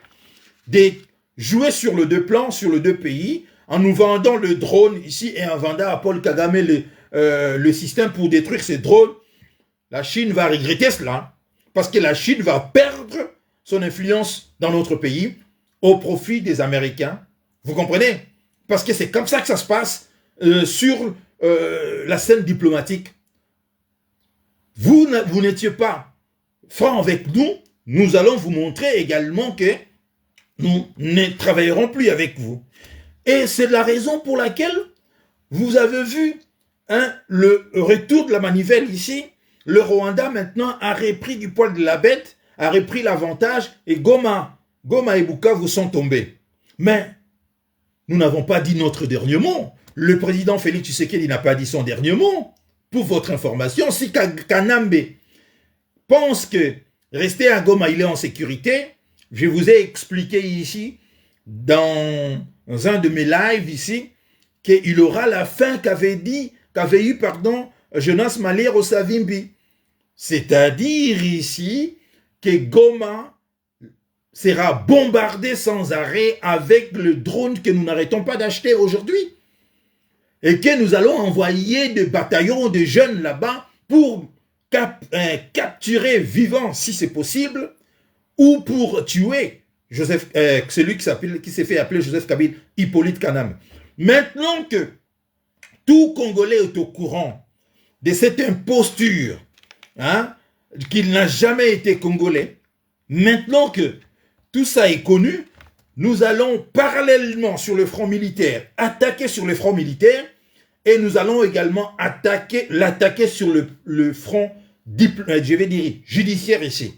de jouer sur le deux plans, sur les deux pays, en nous vendant le drone ici et en vendant à Paul Kagame le système pour détruire ces drones, la Chine va regretter cela. Parce que la Chine va perdre son influence dans notre pays au profit des Américains. Vous comprenez? Parce que c'est comme ça que ça se passe sur la scène diplomatique. Vous n'étiez pas franc avec nous, nous allons vous montrer également que nous ne travaillerons plus avec vous. Et c'est la raison pour laquelle vous avez vu le retour de la manivelle ici. Le Rwanda maintenant a repris du poil de la bête, a repris l'avantage et Goma et Bukavu sont tombés. Mais nous n'avons pas dit notre dernier mot. Le président Félix Tshisekedi n'a pas dit son dernier mot. Pour votre information, si Kanambe pense que rester à Goma, il est en sécurité, je vous ai expliqué ici, dans un de mes lives ici, qu'il aura la fin qu'avait eu Jonas Malero Savimbi. C'est-à-dire ici que Goma sera bombardé sans arrêt avec le drone que nous n'arrêtons pas d'acheter aujourd'hui. Et que nous allons envoyer des bataillons de jeunes là-bas pour capturer vivant, si c'est possible, ou pour tuer celui qui s'est fait appeler Joseph Kabila, Hippolyte Kanam. Maintenant que tout Congolais est au courant de cette imposture, qu'il n'a jamais été Congolais, maintenant que tout ça est connu, nous allons parallèlement sur le front militaire, attaquer sur le front militaire, et nous allons également l'attaquer sur le front judiciaire ici.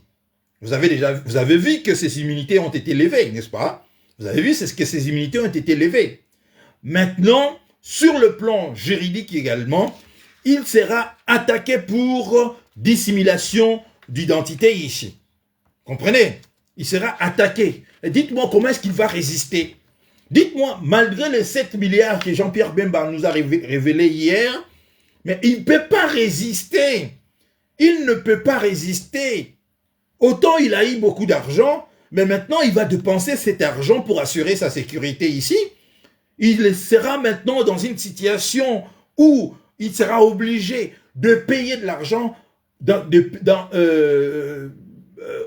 Vous avez vu que ces immunités ont été levées, n'est-ce pas? Vous avez vu que ces immunités ont été levées. Maintenant, sur le plan juridique également, il sera attaqué pour dissimulation d'identité ici. Comprenez? Il sera attaqué. Dites-moi comment est-ce qu'il va résister? Dites-moi, malgré les 7 milliards que Jean-Pierre Bemba nous a révélés hier, mais il ne peut pas résister. Il ne peut pas résister. Autant il a eu beaucoup d'argent, mais maintenant il va dépenser cet argent pour assurer sa sécurité ici. Il sera maintenant dans une situation où il sera obligé de payer de l'argent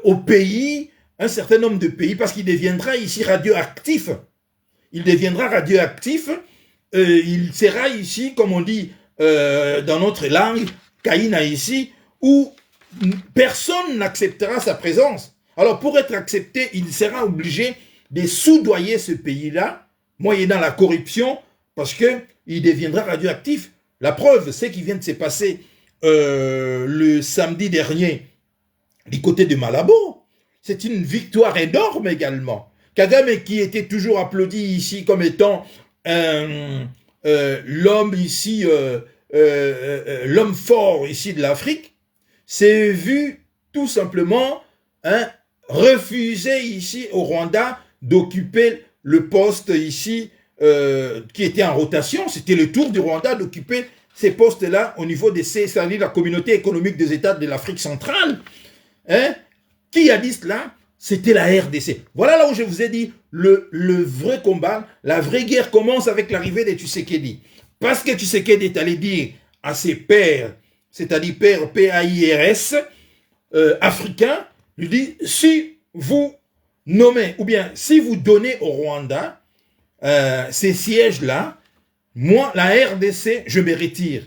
au pays, un certain nombre de pays, parce qu'il deviendra ici radioactif. Il deviendra radioactif, il sera ici, comme on dit dans notre langue, Kaina ici, où personne n'acceptera sa présence. Alors pour être accepté, il sera obligé de soudoyer ce pays-là, moyennant la corruption, parce qu'il deviendra radioactif. La preuve, c'est qu'il vient de se passer le samedi dernier du côté de Malabo. C'est une victoire énorme également. Kagame qui était toujours applaudi ici comme étant l'homme ici, l'homme fort ici de l'Afrique, s'est vu tout simplement refuser ici au Rwanda d'occuper le poste ici qui était en rotation. C'était le tour du Rwanda d'occuper ces postes-là au niveau de c'est-à-dire la communauté économique des États de l'Afrique centrale. Qui a dit cela? C'était la RDC. Voilà là où je vous ai dit, le vrai combat, la vraie guerre commence avec l'arrivée de Tshisekedi. Parce que Tshisekedi est allé dire à ses pairs, c'est-à-dire pairs PAIRS, africains, lui dit, si vous nommez, ou bien si vous donnez au Rwanda ces sièges-là, moi, la RDC, je me retire.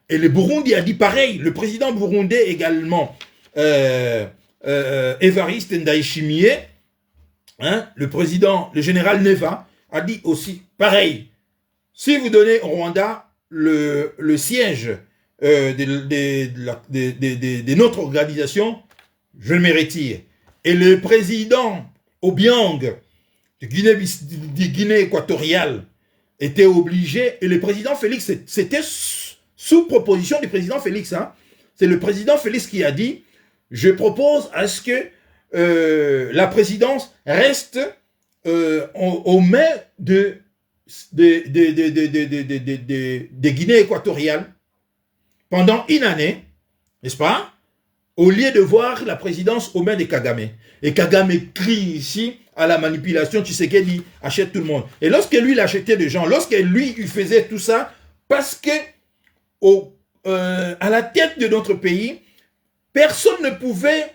Et le Burundi a dit pareil. Le président burundais également, Évariste Ndayishimiye, hein, le général Neva, a dit aussi pareil. Si vous donnez au Rwanda le siège de notre organisation, je me retire. Et le président Obiang de Guinée équatoriale était obligé, et le président Félix, c'était sous proposition du président Félix, hein, c'est le président Félix qui a dit, je propose à ce que la présidence reste aux mains de Guinée équatoriale pendant une année, n'est-ce pas, au lieu de voir la présidence aux mains de Kagame. Et Kagame crie ici à la manipulation, Tshisekedi achète tout le monde. Et lorsque lui, il achetait des gens, lorsque lui, il faisait tout ça, parce que à la tête de notre pays, personne ne pouvait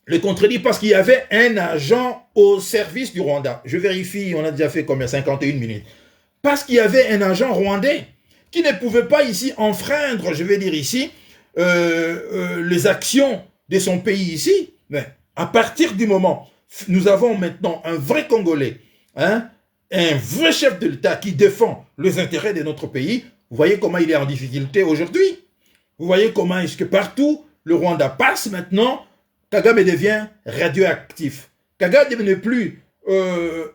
le contredire parce qu'il y avait un agent au service du Rwanda. Je vérifie, on a déjà fait combien? 51 minutes. Parce qu'il y avait un agent rwandais qui ne pouvait pas ici enfreindre, je vais dire ici, les actions de son pays ici. Mais à partir du moment, nous avons maintenant un vrai Congolais, hein, un vrai chef de l'État qui défend les intérêts de notre pays. Vous voyez comment il est en difficulté aujourd'hui. Vous voyez comment est-ce que partout le Rwanda passe maintenant, Kagame devient radioactif. Kagame n'est plus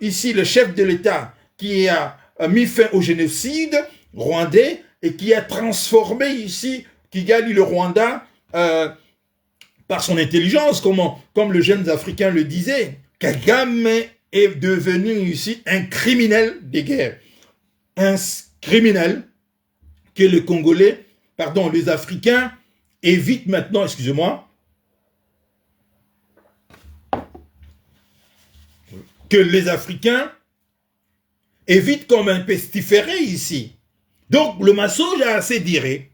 ici le chef de l'État qui a mis fin au génocide rwandais et qui a transformé ici Kigali, le Rwanda, par son intelligence, comme le jeune Africain le disait. Kagame est devenu ici un criminel de guerre. Un criminel que les Congolais, pardon, les Africains évitent maintenant, excusez-moi, que les Africains évitent comme un pestiféré ici. Donc le mensonge a assez duré,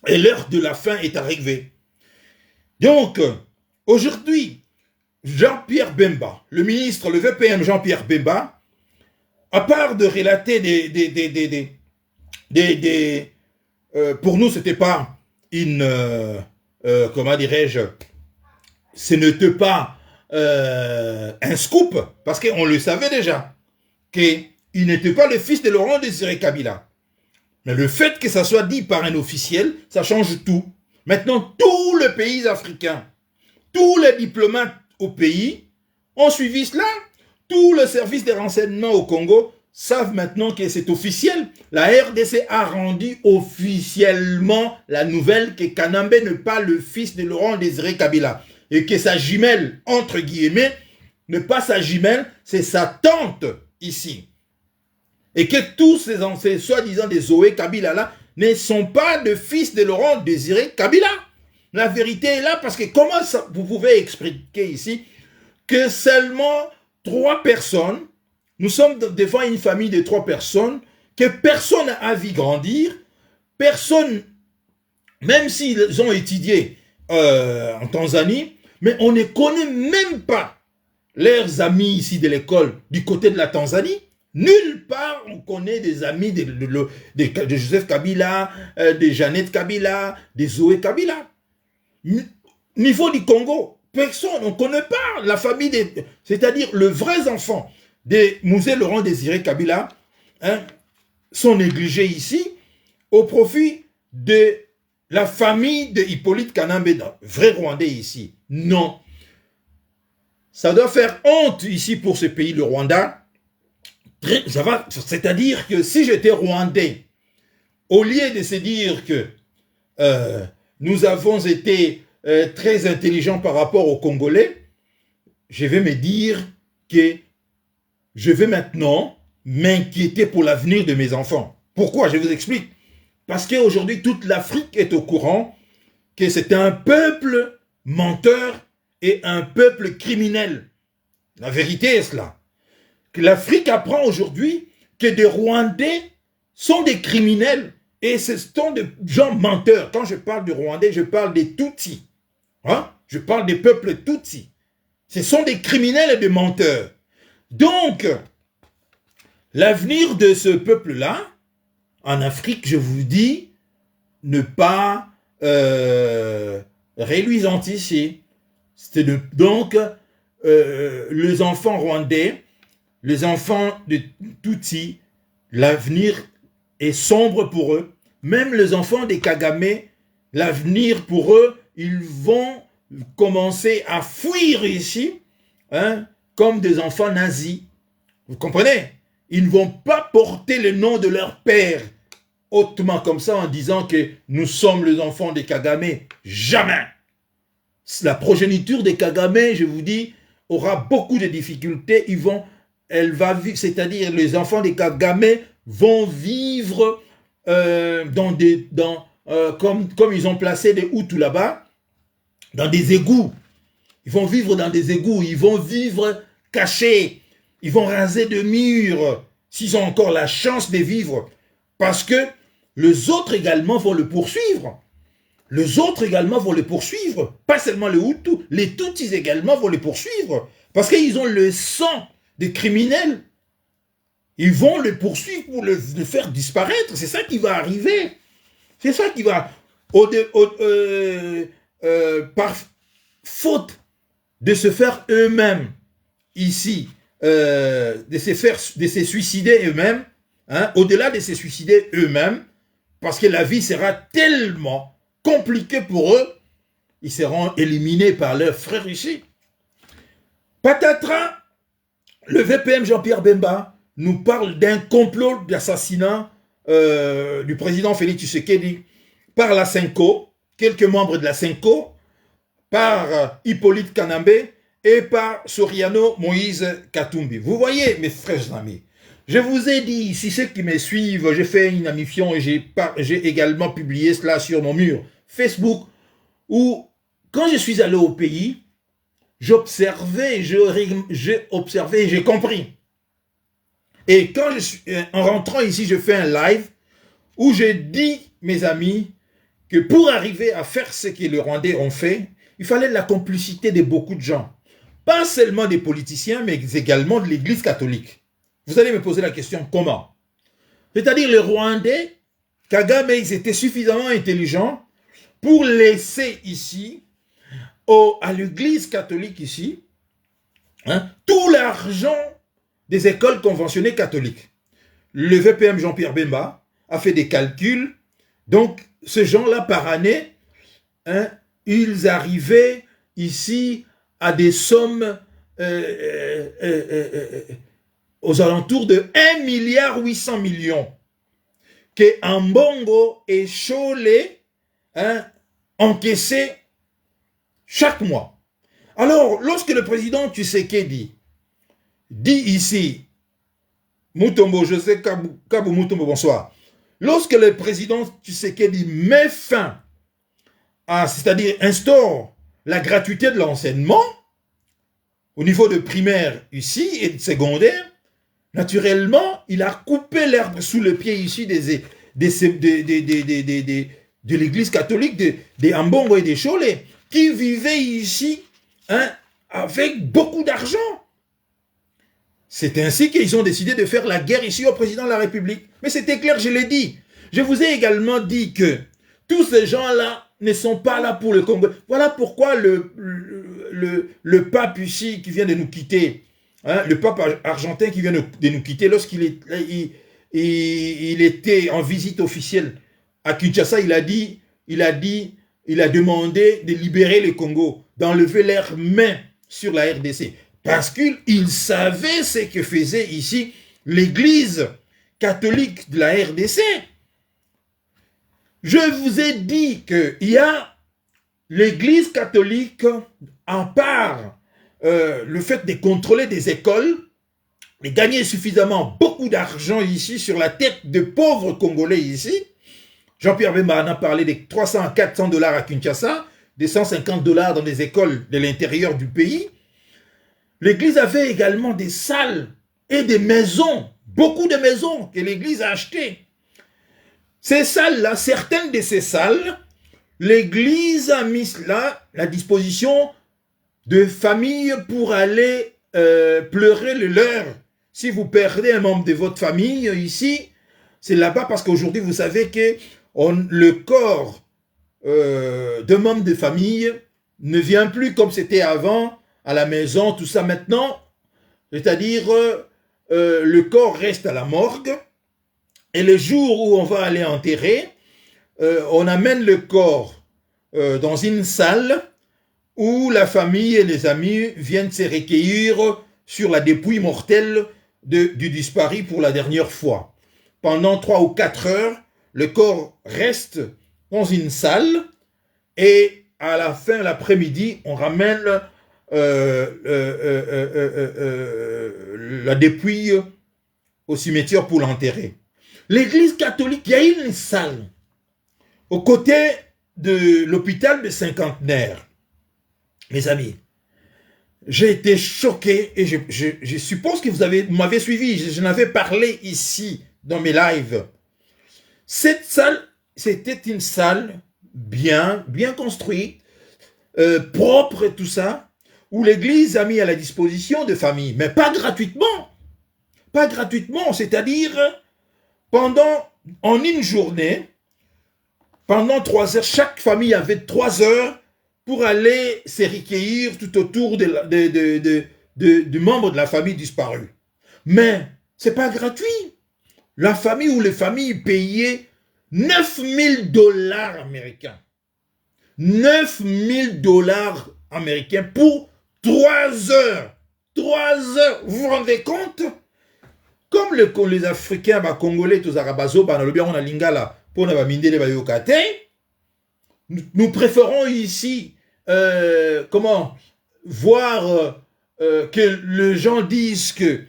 et l'heure de la fin est arrivée. Donc, aujourd'hui, Jean-Pierre Bemba, le ministre, le VPM Jean-Pierre Bemba, à part de relater pour nous, c'était pas une, comment dirais-je, ce n'était pas un scoop, parce qu'on le savait déjà, qu'il n'était pas le fils de Laurent Désiré Kabila. Mais le fait que ça soit dit par un officiel, ça change tout. Maintenant, tous les pays africains, tous les diplomates au pays ont suivi cela. Tous les services de renseignement au Congo savent maintenant que c'est officiel. La RDC a rendu officiellement la nouvelle que Kanambe n'est pas le fils de Laurent Désiré Kabila. Et que sa jumelle, entre guillemets, n'est pas sa jumelle, c'est sa tante ici. Et que tous ces anciens, soi-disant des Zoé Kabila là, ne sont pas de fils de Laurent Désiré Kabila. La vérité est là parce que comment ça, vous pouvez expliquer ici que seulement 3 personnes, nous sommes devant une famille de 3 personnes, que personne n'a vu grandir, personne, même s'ils ont étudié en Tanzanie, mais on ne connaît même pas leurs amis ici de l'école du côté de la Tanzanie. Nulle part on connaît des amis de Joseph Kabila, de Jeannette Kabila, de Zoé Kabila. Niveau du Congo, personne, on ne connaît pas la famille, c'est-à-dire le vrai enfant de Mouzé Laurent Désiré Kabila, hein, sont négligés ici au profit de la famille de Hippolyte Kanambe, vrai Rwandais ici. Non. Ça doit faire honte ici pour ce pays, le Rwanda. C'est-à-dire que si j'étais Rwandais, au lieu de se dire que nous avons été très intelligents par rapport aux Congolais, je vais me dire que je vais maintenant m'inquiéter pour l'avenir de mes enfants. Pourquoi? Je vous explique. Parce qu'aujourd'hui, toute l'Afrique est au courant que c'est un peuple menteur et un peuple criminel. La vérité est cela. Que l'Afrique apprend aujourd'hui que des Rwandais sont des criminels et ce sont des gens menteurs. Quand je parle de Rwandais, je parle des Tutsis. Hein? Je parle des peuples Tutsis. Ce sont des criminels et des menteurs. Donc, l'avenir de ce peuple-là, en Afrique, je vous dis, ne pas réluisant ici. Donc, les enfants rwandais, les enfants de Tutsi, l'avenir est sombre pour eux. Même les enfants des Kagame, l'avenir pour eux, ils vont commencer à fuir ici, hein, comme des enfants nazis. Vous comprenez? Ils ne vont pas porter le nom de leur père hautement comme ça en disant que nous sommes les enfants des Kagame. Jamais. La progéniture des Kagame, je vous dis, aura beaucoup de difficultés. C'est-à-dire les enfants des Kagame vont vivre comme ils ont placé des Hutus là-bas, dans des égouts. Ils vont vivre dans des égouts, ils vont vivre cachés, ils vont raser de murs, s'ils ont encore la chance de vivre, parce que les autres également vont le poursuivre. Les autres également vont le poursuivre, pas seulement les Hutus, les Tutsis également vont le poursuivre, parce qu'ils ont le sang des criminels. Ils vont le poursuivre pour le faire disparaître, c'est ça qui va arriver. C'est ça qui va... par faute de se faire eux-mêmes ici, de se suicider eux-mêmes, hein, au-delà de se suicider eux-mêmes, parce que la vie sera tellement compliquée pour eux, ils seront éliminés par leurs frères ici. Patatras, le VPM Jean-Pierre Bemba nous parle d'un complot d'assassinat du président Félix Tshisekedi par la Senko, quelques membres de la Senko, par Hippolyte Kanambe et par Soriano Moïse Katumbi. Vous voyez, mes frères amis, je vous ai dit, si ceux qui me suivent, j'ai fait une émission et j'ai également publié cela sur mon mur Facebook, où quand je suis allé au pays, j'observais, j'ai observé et j'ai compris. Et quand en rentrant ici, je fais un live où j'ai dit, mes amis, que pour arriver à faire ce que les Rwandais ont fait, il fallait la complicité de beaucoup de gens. Pas seulement des politiciens, mais également de l'Église catholique. Vous allez me poser la question, comment? C'est-à-dire les Rwandais, Kagame, ils étaient suffisamment intelligents pour laisser ici, à l'Église catholique ici, hein, tout l'argent des écoles conventionnées catholiques. Le VPM Jean-Pierre Bemba a fait des calculs. Donc, ces gens-là, par année, hein, ils arrivaient ici à des sommes aux alentours de 1,8 milliard que Ambongo et Cholet, hein, encaissaient chaque mois. Alors, lorsque le président Tshisekedi dit ici, Mutombo, je sais Kabou Mutombo, bonsoir. Lorsque le président Tshisekedi met fin à, c'est-à-dire instaure la gratuité de l'enseignement au niveau de primaire ici et de secondaire, naturellement, il a coupé l'herbe sous le pied ici de l'église catholique, des Ambongo et des Cholet, qui vivaient ici, hein, avec beaucoup d'argent. C'est ainsi qu'ils ont décidé de faire la guerre ici au président de la République. Mais c'était clair, je l'ai dit. Je vous ai également dit que tous ces gens-là ne sont pas là pour le Congo. Voilà pourquoi le pape ici qui vient de nous quitter, hein, le pape argentin qui vient de nous quitter, lorsqu'il il était en visite officielle à Kinshasa, il a demandé de libérer le Congo, d'enlever leurs mains sur la RDC. Parce qu'il savait ce que faisait ici l'église catholique de la RDC. Je vous ai dit qu'il y a l'église catholique, en part le fait de contrôler des écoles, de gagner suffisamment beaucoup d'argent ici sur la tête de pauvres Congolais ici. Jean-Pierre Bemba en a parlé des 300 à 400 $ à Kinshasa, des 150 $ dans des écoles de l'intérieur du pays. L'église avait également des salles et des maisons, beaucoup de maisons que l'église a achetées. Ces salles-là, certaines de ces salles, l'église a mis là la disposition de famille pour aller pleurer le leur. Si vous perdez un membre de votre famille ici, c'est là-bas parce qu'aujourd'hui, vous savez que le corps de membres de famille ne vient plus comme c'était avant, à la maison, tout ça maintenant. C'est-à-dire, le corps reste à la morgue et le jour où on va aller enterrer, on amène le corps dans une salle où la famille et les amis viennent se recueillir sur la dépouille mortelle du disparu pour la dernière fois. Pendant 3 ou 4 heures, le corps reste dans une salle et à la fin de l'après-midi, on ramène la dépouille au cimetière pour l'enterrer. L'église catholique, il y a une salle aux côtés de l'hôpital de Cinquantenaire. Mes amis, j'ai été choqué et je suppose que vous m'avez suivi, je n'avais parlé ici dans mes lives. Cette salle, c'était une salle bien construite, propre et tout ça, où l'église a mis à la disposition de familles, mais pas gratuitement. Pas gratuitement, c'est-à-dire en une journée, pendant 3 heures, chaque famille avait 3 heures pour aller se recueillir tout autour du membre de la famille disparu. Mais ce n'est pas gratuit. La famille ou les familles payaient 9 000 $ américains. 9 000 $ américains pour 3 heures. 3 heures. Vous vous rendez compte? Comme les Africains, Congolais, tous Arabazo, on a lingala, pour ne pas miner les bayokate, nous préférons ici, voir que les gens disent que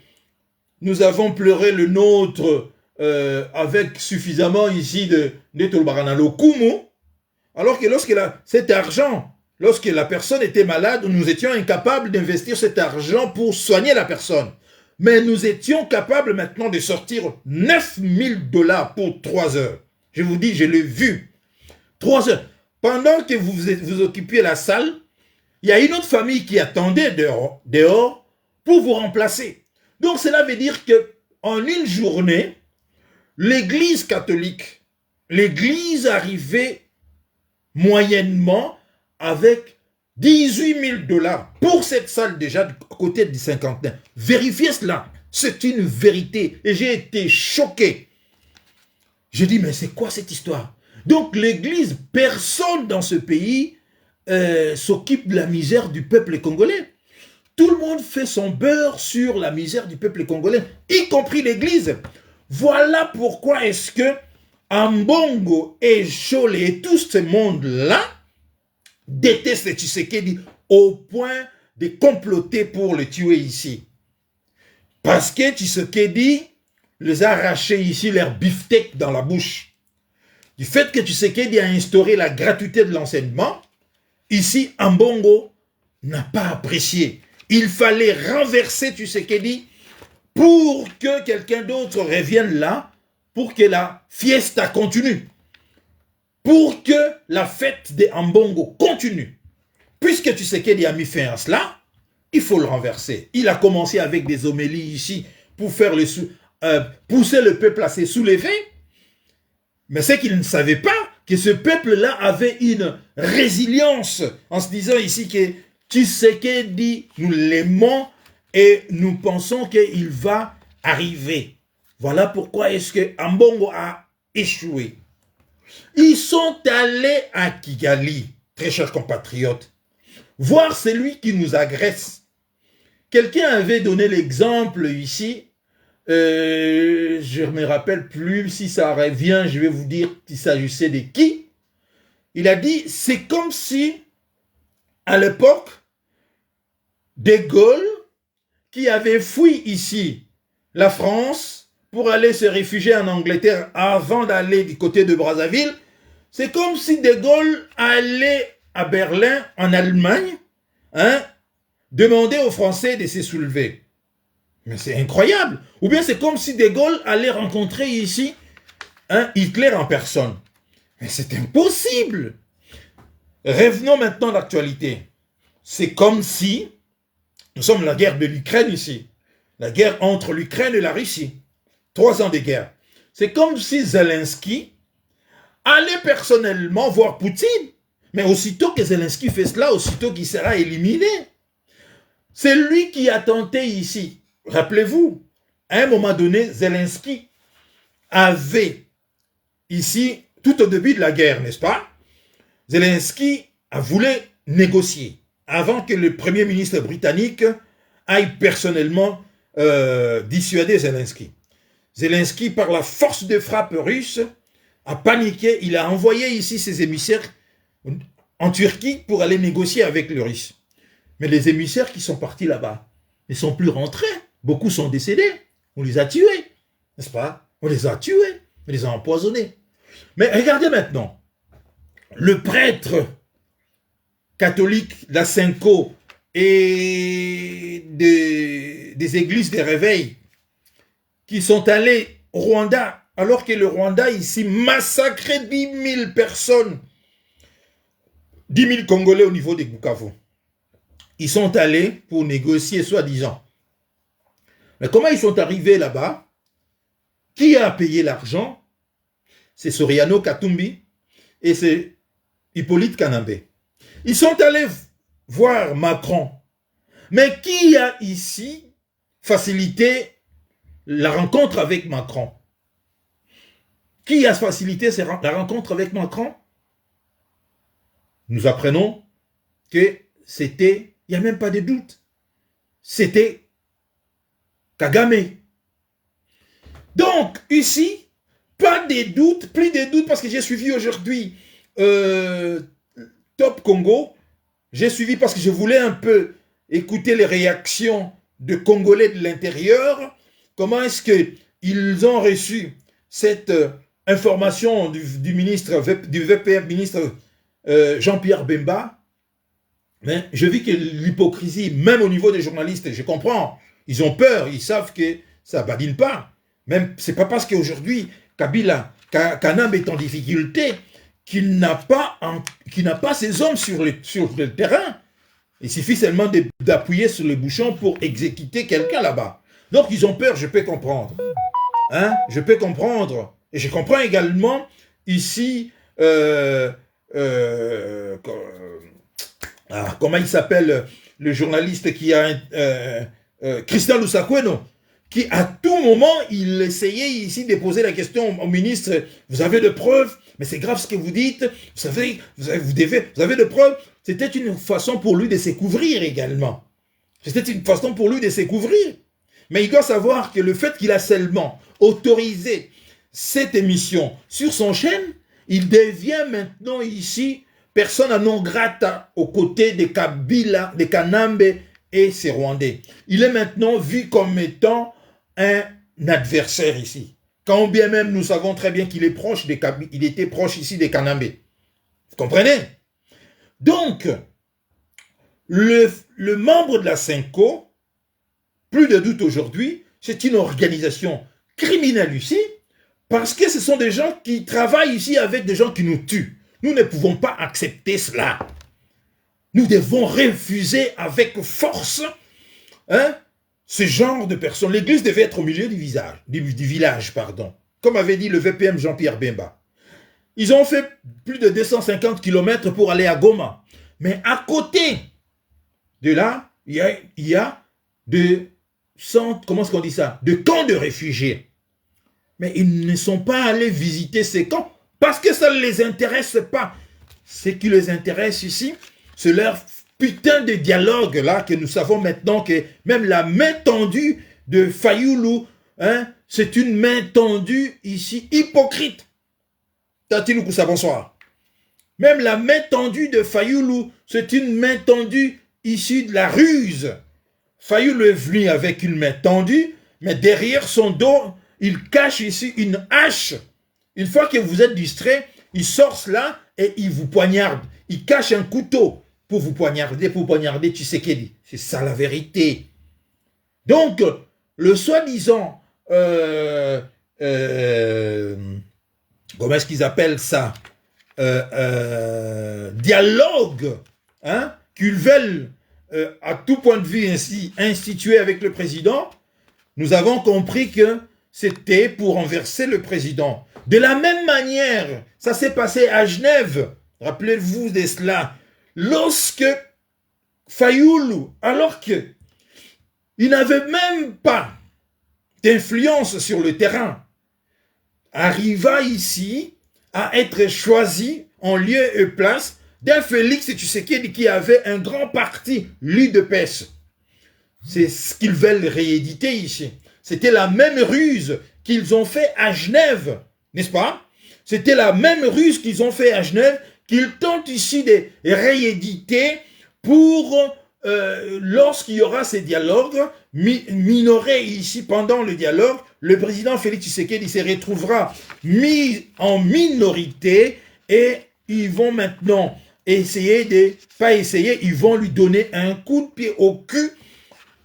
nous avons pleuré le nôtre avec suffisamment ici de Tolbaranalo Kumu, alors que cet argent, lorsque la personne était malade, nous étions incapables d'investir cet argent pour soigner la personne. Mais nous étions capables maintenant de sortir 9 000 $ pour 3 heures. Je vous dis, je l'ai vu. 3 heures. Pendant que vous occupiez la salle, il y a une autre famille qui attendait dehors pour vous remplacer. Donc cela veut dire qu'en une journée, l'église catholique, l'église arrivait moyennement avec 18 000 $ pour cette salle déjà du côté du Cinquantenaire. Vérifiez cela, c'est une vérité. Et j'ai été choqué. J'ai dit, mais c'est quoi cette histoire? Donc l'église, personne dans ce pays s'occupe de la misère du peuple congolais. Tout le monde fait son beurre sur la misère du peuple congolais, y compris l'église. Voilà pourquoi est-ce que Ambongo et Chole et tout ce monde-là détestent Tshisekedi au point de comploter pour le tuer ici. Parce que Tshisekedi les a arrachés ici leur beefsteak dans la bouche. Du fait que Tshisekedi a instauré la gratuité de l'enseignement, ici Ambongo n'a pas apprécié. Il fallait renverser Tshisekedi pour que quelqu'un d'autre revienne là, pour que la fiesta continue, pour que la fête de Ambongo continue. Puisque Tshisekedi a mis fin à cela, il faut le renverser. Il a commencé avec des homélies ici pour faire pousser le peuple à se soulever. Mais c'est qu'il ne savait pas que ce peuple-là avait une résilience en se disant ici que Tshisekedi, nous l'aimons et nous pensons qu'il va arriver. Voilà pourquoi est-ce que Ambongo a échoué. Ils sont allés à Kigali, très chers compatriotes, voir celui qui nous agresse. Quelqu'un avait donné l'exemple ici, je ne me rappelle plus, si ça revient, je vais vous dire qu'il s'agissait de qui. Il a dit, c'est comme si, à l'époque, De Gaulle, qui avait fui ici la France pour aller se réfugier en Angleterre avant d'aller du côté de Brazzaville, c'est comme si De Gaulle allait à Berlin, en Allemagne, demander aux Français de se soulever. Mais c'est incroyable. Ou bien c'est comme si De Gaulle allait rencontrer ici Hitler en personne. Mais c'est impossible. Revenons maintenant à l'actualité. c'est comme si, nous sommes la guerre de l'Ukraine ici, la guerre entre l'Ukraine et la Russie, 3 ans de guerre. C'est comme si Zelensky allait personnellement voir Poutine, mais aussitôt que Zelensky fait cela, aussitôt qu'il sera éliminé. C'est lui qui a tenté ici. Rappelez-vous, à un moment donné, Zelensky avait ici, tout au début de la guerre, n'est-ce pas? Zelensky a voulu négocier avant que le premier ministre britannique aille personnellement dissuader Zelensky. Zelensky, par la force de frappe russe, a paniqué. Il a envoyé ici ses émissaires en Turquie pour aller négocier avec les Russes. Mais les émissaires qui sont partis là-bas ne sont plus rentrés. Beaucoup sont décédés. On les a tués, n'est-ce pas? On les a tués, on les a empoisonnés. Mais regardez maintenant, le prêtre catholique Lasenko et des églises des réveils qui sont allés au Rwanda, alors que le Rwanda ici massacrait 10 000 personnes, 10 000 Congolais au niveau des Bukavu. Ils sont allés pour négocier, soi-disant. Mais comment ils sont arrivés là-bas? Qui a payé l'argent? C'est Soriano Katumbi et c'est Hippolyte Kanambe. Ils sont allés voir Macron. Mais qui a ici facilité la rencontre avec Macron? Qui a facilité la rencontre avec Macron? Nous apprenons que c'était, il n'y a même pas de doute, c'était Kagame. Donc, ici, pas de doute, plus de doute, parce que j'ai suivi aujourd'hui Top Congo. J'ai suivi parce que je voulais un peu écouter les réactions de Congolais de l'intérieur. Comment est-ce qu'ils ont reçu cette information du ministre, du VPM, ministre Jean-Pierre Bemba? Mais je vis que l'hypocrisie, même au niveau des journalistes, je comprends. Ils ont peur, ils savent que ça ne badine pas. Même, c'est pas parce qu'aujourd'hui, Kanambe est en difficulté qu'il n'a pas ses hommes sur le terrain. Il suffit seulement d'appuyer sur le bouchon pour exécuter quelqu'un là-bas. Donc, ils ont peur, je peux comprendre. Hein? Je peux comprendre. Et je comprends également ici, comment il s'appelle, le journaliste qui a Christian Lusakweno, qui à tout moment, il essayait ici de poser la question au ministre, vous avez de preuves, mais c'est grave ce que vous dites, vous avez de preuves. C'était une façon pour lui de se couvrir également. C'était une façon pour lui de se couvrir. Mais il doit savoir que le fait qu'il a seulement autorisé cette émission sur son chaîne, il devient maintenant ici persona non grata aux côtés de Kabila, de Kanambe et ses Rwandais. Il est maintenant vu comme étant un adversaire ici. Quand bien même nous savons très bien qu'il est proche de Kabila, il était proche ici des Kanambe. Vous comprenez? Donc, le membre de la Senko, plus de doute aujourd'hui, c'est une organisation criminelle ici, parce que ce sont des gens qui travaillent ici avec des gens qui nous tuent. Nous ne pouvons pas accepter cela. Nous devons refuser avec force ce genre de personnes. L'église devait être au milieu du village, comme avait dit le VPM Jean-Pierre Bemba. Ils ont fait plus de 250 km pour aller à Goma. Mais à côté de là, il y a de centres, comment est-ce qu'on dit ça? De camps de réfugiés. Mais ils ne sont pas allés visiter ces camps parce que ça ne les intéresse pas. Ce qui les intéresse ici, c'est leur putain de dialogue là que nous savons maintenant que même la main tendue de Fayoulou, c'est une main tendue ici hypocrite. Tati Lukusa, bonsoir. Même la main tendue de Fayoulou, c'est une main tendue issue de la ruse. Fayoulou est venu avec une main tendue, mais derrière son dos, il cache ici une hache. Une fois que vous êtes distrait, il sort cela et il vous poignarde. Il cache un couteau pour vous poignarder, Tshisekedi. C'est ça la vérité. Donc, le soi-disant, comment est-ce qu'ils appellent ça, dialogue qu'ils veulent à tout point de vue ainsi instituer avec le président, nous avons compris que c'était pour renverser le président. De la même manière, ça s'est passé à Genève. Rappelez-vous de cela. Lorsque Fayoulou, alors qu'il n'avait même pas d'influence sur le terrain, arriva ici à être choisi en lieu et place d'un Félix Tshisekedi qui avait un grand parti, l'UDPS. C'est ce qu'ils veulent rééditer ici. C'était la même ruse qu'ils ont fait à Genève, n'est-ce pas? C'était la même ruse qu'ils ont fait à Genève, qu'ils tentent ici de rééditer pour, lorsqu'il y aura ces dialogues, minorer ici pendant le dialogue, le président Félix Tshisekedi se retrouvera mis en minorité et ils vont maintenant essayer ils vont lui donner un coup de pied au cul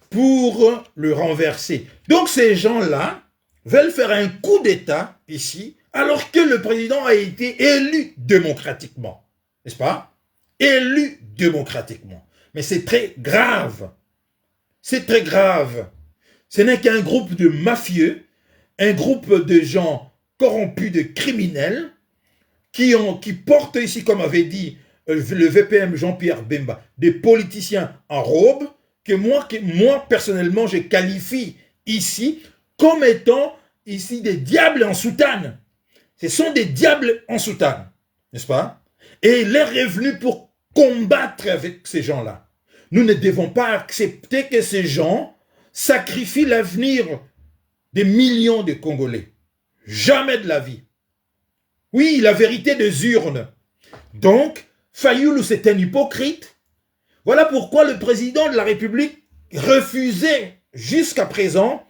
pour le renverser. Donc ces gens-là veulent faire un coup d'État ici, alors que le président a été élu démocratiquement. N'est-ce pas? Élu démocratiquement. Mais c'est très grave. C'est très grave. Ce n'est qu'un groupe de mafieux, un groupe de gens corrompus, de criminels, qui portent ici, comme avait dit le VPM Jean-Pierre Bemba, des politiciens en robe, que moi personnellement, je qualifie ici comme étant ici des diables en soutane. Ce sont des diables en soutane, n'est-ce pas? Et il est revenu pour combattre avec ces gens-là. Nous ne devons pas accepter que ces gens sacrifient l'avenir des millions de Congolais. Jamais de la vie. Oui, la vérité des urnes. Donc, Fayoulou, c'est un hypocrite. Voilà pourquoi le président de la République refusait jusqu'à présent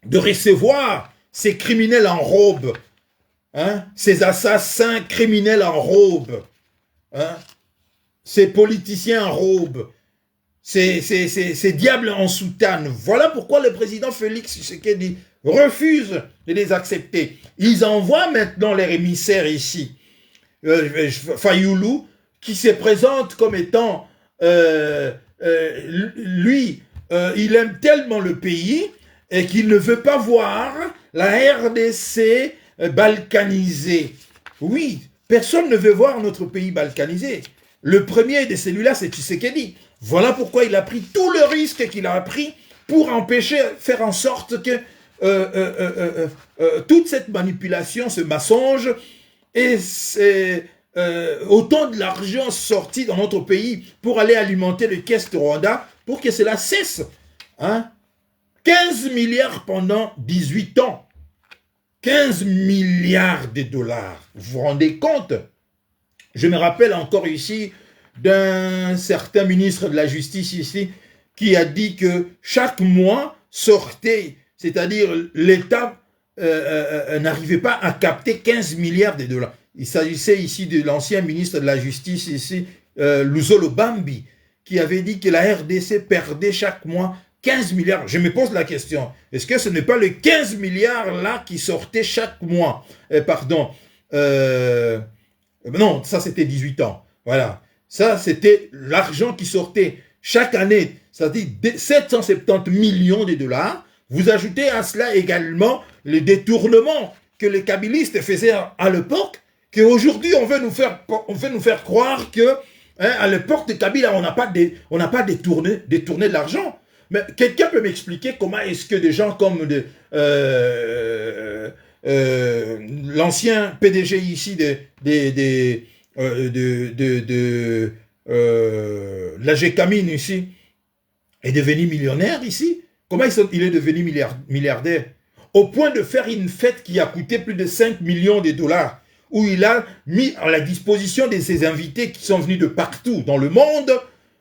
de recevoir ces criminels en robe, hein, ces assassins criminels en robe, hein, ces politiciens en robe, ces diables en soutane. Voilà pourquoi le président Félix Tshisekedi refuse de les accepter. Ils envoient maintenant les émissaires ici. Fayoulou, qui se présente comme étant, lui, il aime tellement le pays et qu'il ne veut pas voir la RDC balkanisée. Oui, personne ne veut voir notre pays balkanisé. Le premier de celui-là, c'est Tshisekedi. Voilà pourquoi il a pris tout le risque qu'il a pris pour empêcher, faire en sorte que toute cette manipulation, ce mensonge, et autant de l'argent sorti dans notre pays pour aller alimenter les caisses de Rwanda, pour que cela cesse. Hein? 15 milliards pendant 18 ans. 15 milliards de dollars. Vous vous rendez compte? Je me rappelle encore ici d'un certain ministre de la Justice ici qui a dit que chaque mois sortait, c'est-à-dire l'État n'arrivait pas à capter 15 milliards de dollars. Il s'agissait ici de l'ancien ministre de la Justice ici, Luzolo Bambi, qui avait dit que la RDC perdait chaque mois 15 milliards. Je me pose la question, est-ce que ce n'est pas les 15 milliards là qui sortaient chaque mois? Non, ça c'était 18 ans. Voilà. Ça c'était l'argent qui sortait chaque année. C'est-à-dire 770 millions de dollars. Vous ajoutez à cela également les détournements que les kabylistes faisaient à l'époque, qu'aujourd'hui on veut nous faire croire que hein, à l'époque de Kabila, on n'a pas détourné de l'argent. Mais quelqu'un peut m'expliquer comment est-ce que des gens comme l'ancien PDG ici de la Gécamine ici est devenu millionnaire ici? Comment il est devenu milliardaire? Au point de faire une fête qui a coûté plus de 5 millions de dollars, où il a mis à la disposition de ses invités qui sont venus de partout dans le monde.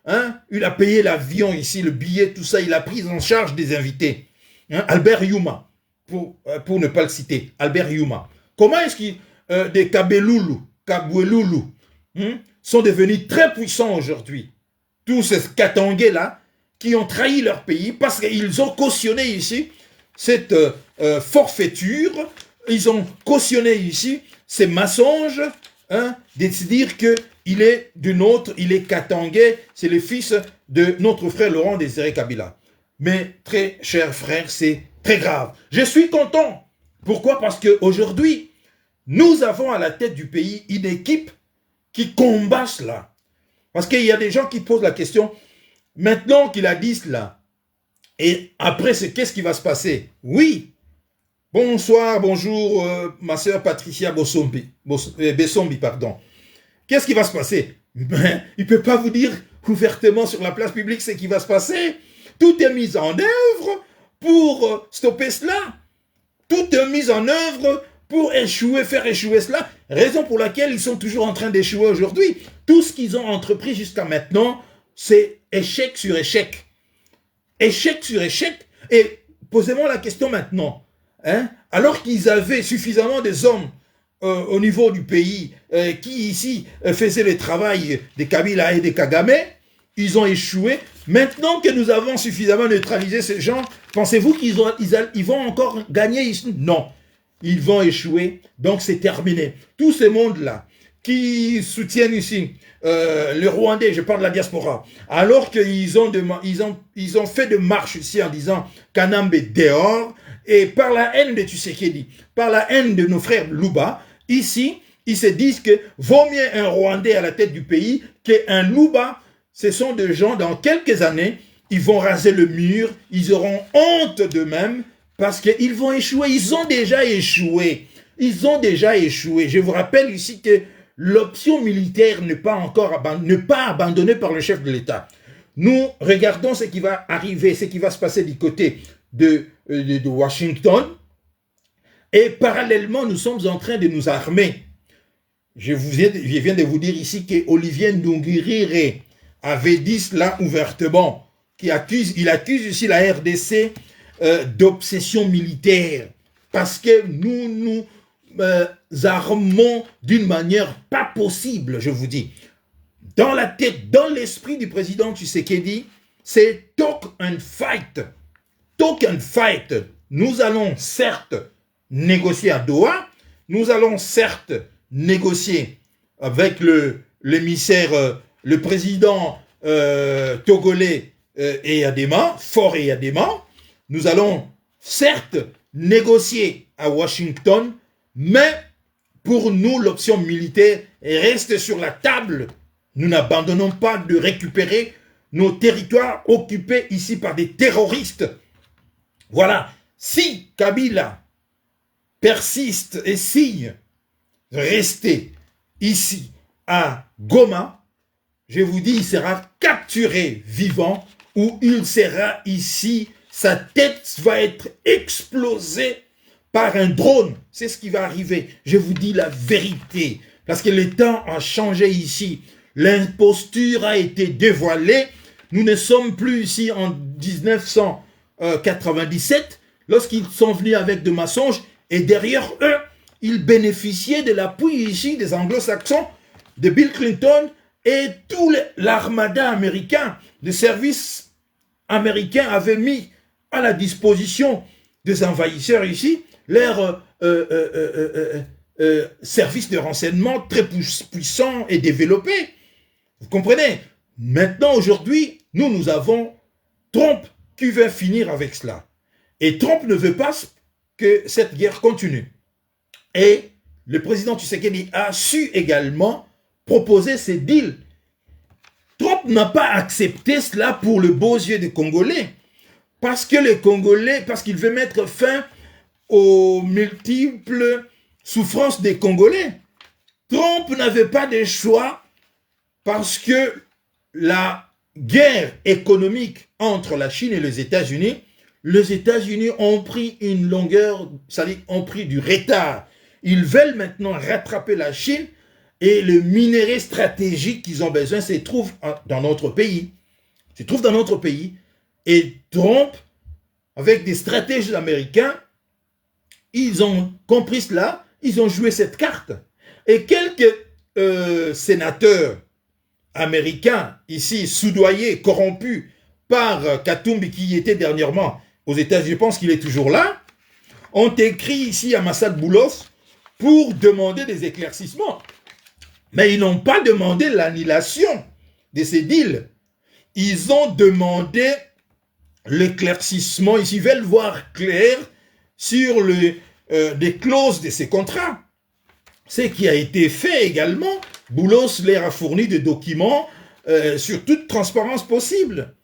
Hein, il a payé l'avion ici, le billet, tout ça, il a pris en charge des invités. Hein, Albert Yuma, pour ne pas le citer, Albert Yuma. Comment est-ce que des Kabweloulou sont devenus très puissants aujourd'hui? Tous ces Katangais-là, qui ont trahi leur pays parce qu'ils ont cautionné ici cette forfaiture, ils ont cautionné ici ces mensonges, hein, de se dire qu'ils il est du nôtre, il est katangais, c'est le fils de notre frère Laurent Désiré Kabila. Mais très cher frère, c'est très grave. Je suis content. Pourquoi? Parce qu'aujourd'hui, nous avons à la tête du pays une équipe qui combat cela. Parce qu'il y a des gens qui posent la question, maintenant qu'il a dit cela, et après, qu'est-ce qui va se passer? Oui. Bonsoir, bonjour, ma sœur Patricia Bessombi, pardon. Qu'est-ce qui va se passer? Ben, il ne peut pas vous dire ouvertement sur la place publique ce qui va se passer. Tout est mis en œuvre pour stopper cela. Tout est mis en œuvre pour échouer, faire échouer cela. Raison pour laquelle ils sont toujours en train d'échouer aujourd'hui. Tout ce qu'ils ont entrepris jusqu'à maintenant, c'est échec sur échec. Échec sur échec. Et posez-moi la question maintenant. Hein? Alors qu'ils avaient suffisamment des hommes au niveau du pays qui ici faisaient le travail des Kabila et des Kagame, ils ont échoué. Maintenant que nous avons suffisamment neutralisé ces gens, pensez-vous qu'ils vont encore gagner ici? Non. Ils vont échouer. Donc c'est terminé. Tous ces mondes-là qui soutiennent ici le Rwandais, je parle de la diaspora, alors qu'ils ont fait de marche ici en disant Kanambe dehors, et par la haine de Tshisekedi, par la haine de nos frères Luba, ici, ils se disent que vaut mieux un Rwandais à la tête du pays qu'un Luba. Ce sont des gens, dans quelques années, ils vont raser le mur, ils auront honte d'eux-mêmes parce qu'ils vont échouer. Ils ont déjà échoué. Ils ont déjà échoué. Je vous rappelle ici que l'option militaire n'est pas abandonnée par le chef de l'État. Nous regardons ce qui va arriver, ce qui va se passer du côté de Washington. Et parallèlement, nous sommes en train de nous armer. Je viens de vous dire ici que Olivier Ndungirire avait dit cela ouvertement, il accuse ici la RDC d'obsession militaire, parce que nous armons d'une manière pas possible, je vous dis. Dans la tête, dans l'esprit du président Tshisekedi, c'est talk and fight. Talk and fight. Nous allons certes négocier à Doha, nous allons certes négocier avec l'émissaire, le président togolais Eyadema, Faure Eyadema. Nous allons certes négocier à Washington, mais pour nous, l'option militaire reste sur la table. Nous n'abandonnons pas de récupérer nos territoires occupés ici par des terroristes. Voilà. Si Kabila persiste et signe rester ici à Goma, je vous dis, il sera capturé vivant ou il sera ici, sa tête va être explosée par un drone. C'est ce qui va arriver. Je vous dis la vérité. Parce que le temps a changé ici. L'imposture a été dévoilée. Nous ne sommes plus ici en 1997, lorsqu'ils sont venus avec de mensonges, et derrière eux, ils bénéficiaient de l'appui ici des anglo-saxons, de Bill Clinton, et tout l'armada américain, de services américains avait mis à la disposition des envahisseurs ici, leurs services de renseignement très puissants et développés. Vous comprenez? Maintenant, aujourd'hui, nous avons Trump qui veut finir avec cela. Et Trump ne veut pas que cette guerre continue. Et le président Tshisekedi a su également proposer ces deals. Trump n'a pas accepté cela pour le beau yeux des Congolais. Parce que les Congolais, parce qu'il veut mettre fin aux multiples souffrances des Congolais. Trump n'avait pas de choix parce que la guerre économique entre la Chine et les États-Unis ont pris une longueur, c'est-à-dire ont pris du retard. Ils veulent maintenant rattraper la Chine et le minerai stratégique qu'ils ont besoin se trouve dans notre pays. Se trouve dans notre pays. Et Trump, avec des stratèges américains, ils ont compris cela, ils ont joué cette carte. Et quelques sénateurs américains, ici, soudoyés, corrompus par Katumbi, qui était dernièrement aux États-Unis, je pense qu'il est toujours là, ont écrit ici à Massad Boulos pour demander des éclaircissements. Mais ils n'ont pas demandé l'annulation de ces deals. Ils ont demandé l'éclaircissement. Ils veulent voir clair sur des clauses de ces contrats. Ce qui a été fait également, Boulos leur a fourni des documents sur toute transparence possible.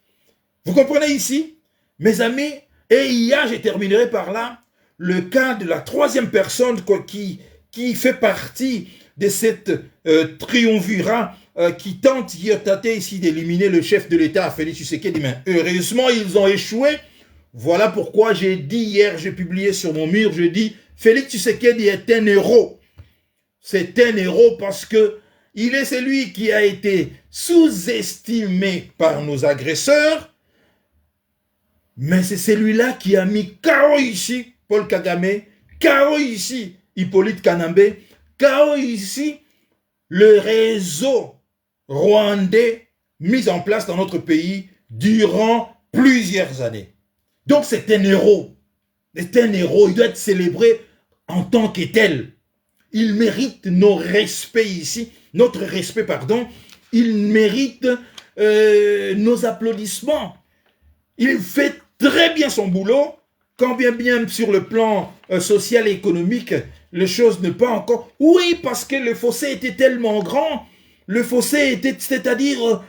Vous comprenez ici, mes amis? Et il y a, je terminerai par là, le cas de la troisième personne qui fait partie de cette triumvirat qui tente ici d'éliminer le chef de l'État, Félix Tshisekedi. Mais heureusement, ils ont échoué. Voilà pourquoi j'ai dit hier, j'ai publié sur mon mur, je dis, Félix Tshisekedi est un héros. C'est un héros parce que il est celui qui a été sous-estimé par nos agresseurs, mais c'est celui-là qui a mis KO ici Paul Kagame, KO ici Hippolyte Kanambe, KO ici le réseau rwandais mis en place dans notre pays durant plusieurs années. Donc c'est un héros. C'est un héros, il doit être célébré en tant que tel. Il mérite nos respects ici, notre respect, pardon. Il mérite nos applaudissements. Il fait très bien son boulot, quand bien sur le plan social et économique, les choses ne pas encore... Oui, parce que le fossé était tellement grand, le fossé était, c'est-à-dire,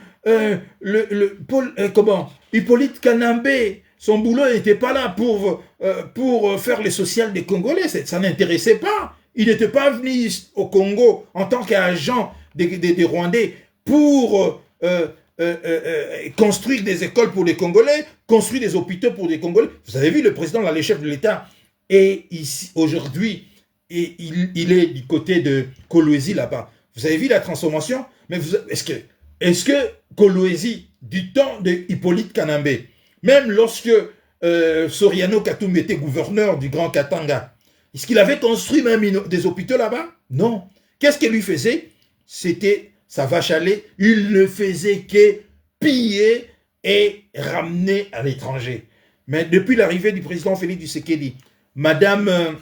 Hippolyte Kanambe, son boulot n'était pas là pour faire le social des Congolais, ça n'intéressait pas. Il n'était pas venu au Congo en tant qu'agent des Rwandais pour construire des écoles pour les Congolais, construire des hôpitaux pour les Congolais. Vous avez vu, le président, là, le chef de l'État, et ici, aujourd'hui, il est du côté de Kolwezi, là-bas. Vous avez vu la transformation? Mais est-ce que Kolwezi, du temps de Hippolyte Kanambe, même lorsque Soriano Katumbi était gouverneur du Grand Katanga, est-ce qu'il avait construit même des hôpitaux là-bas? Non. Qu'est-ce qu'il lui faisait? C'était sa vache à lait. Il ne faisait que piller et ramener à l'étranger. Mais depuis l'arrivée du président Félix Tshisekedi, Madame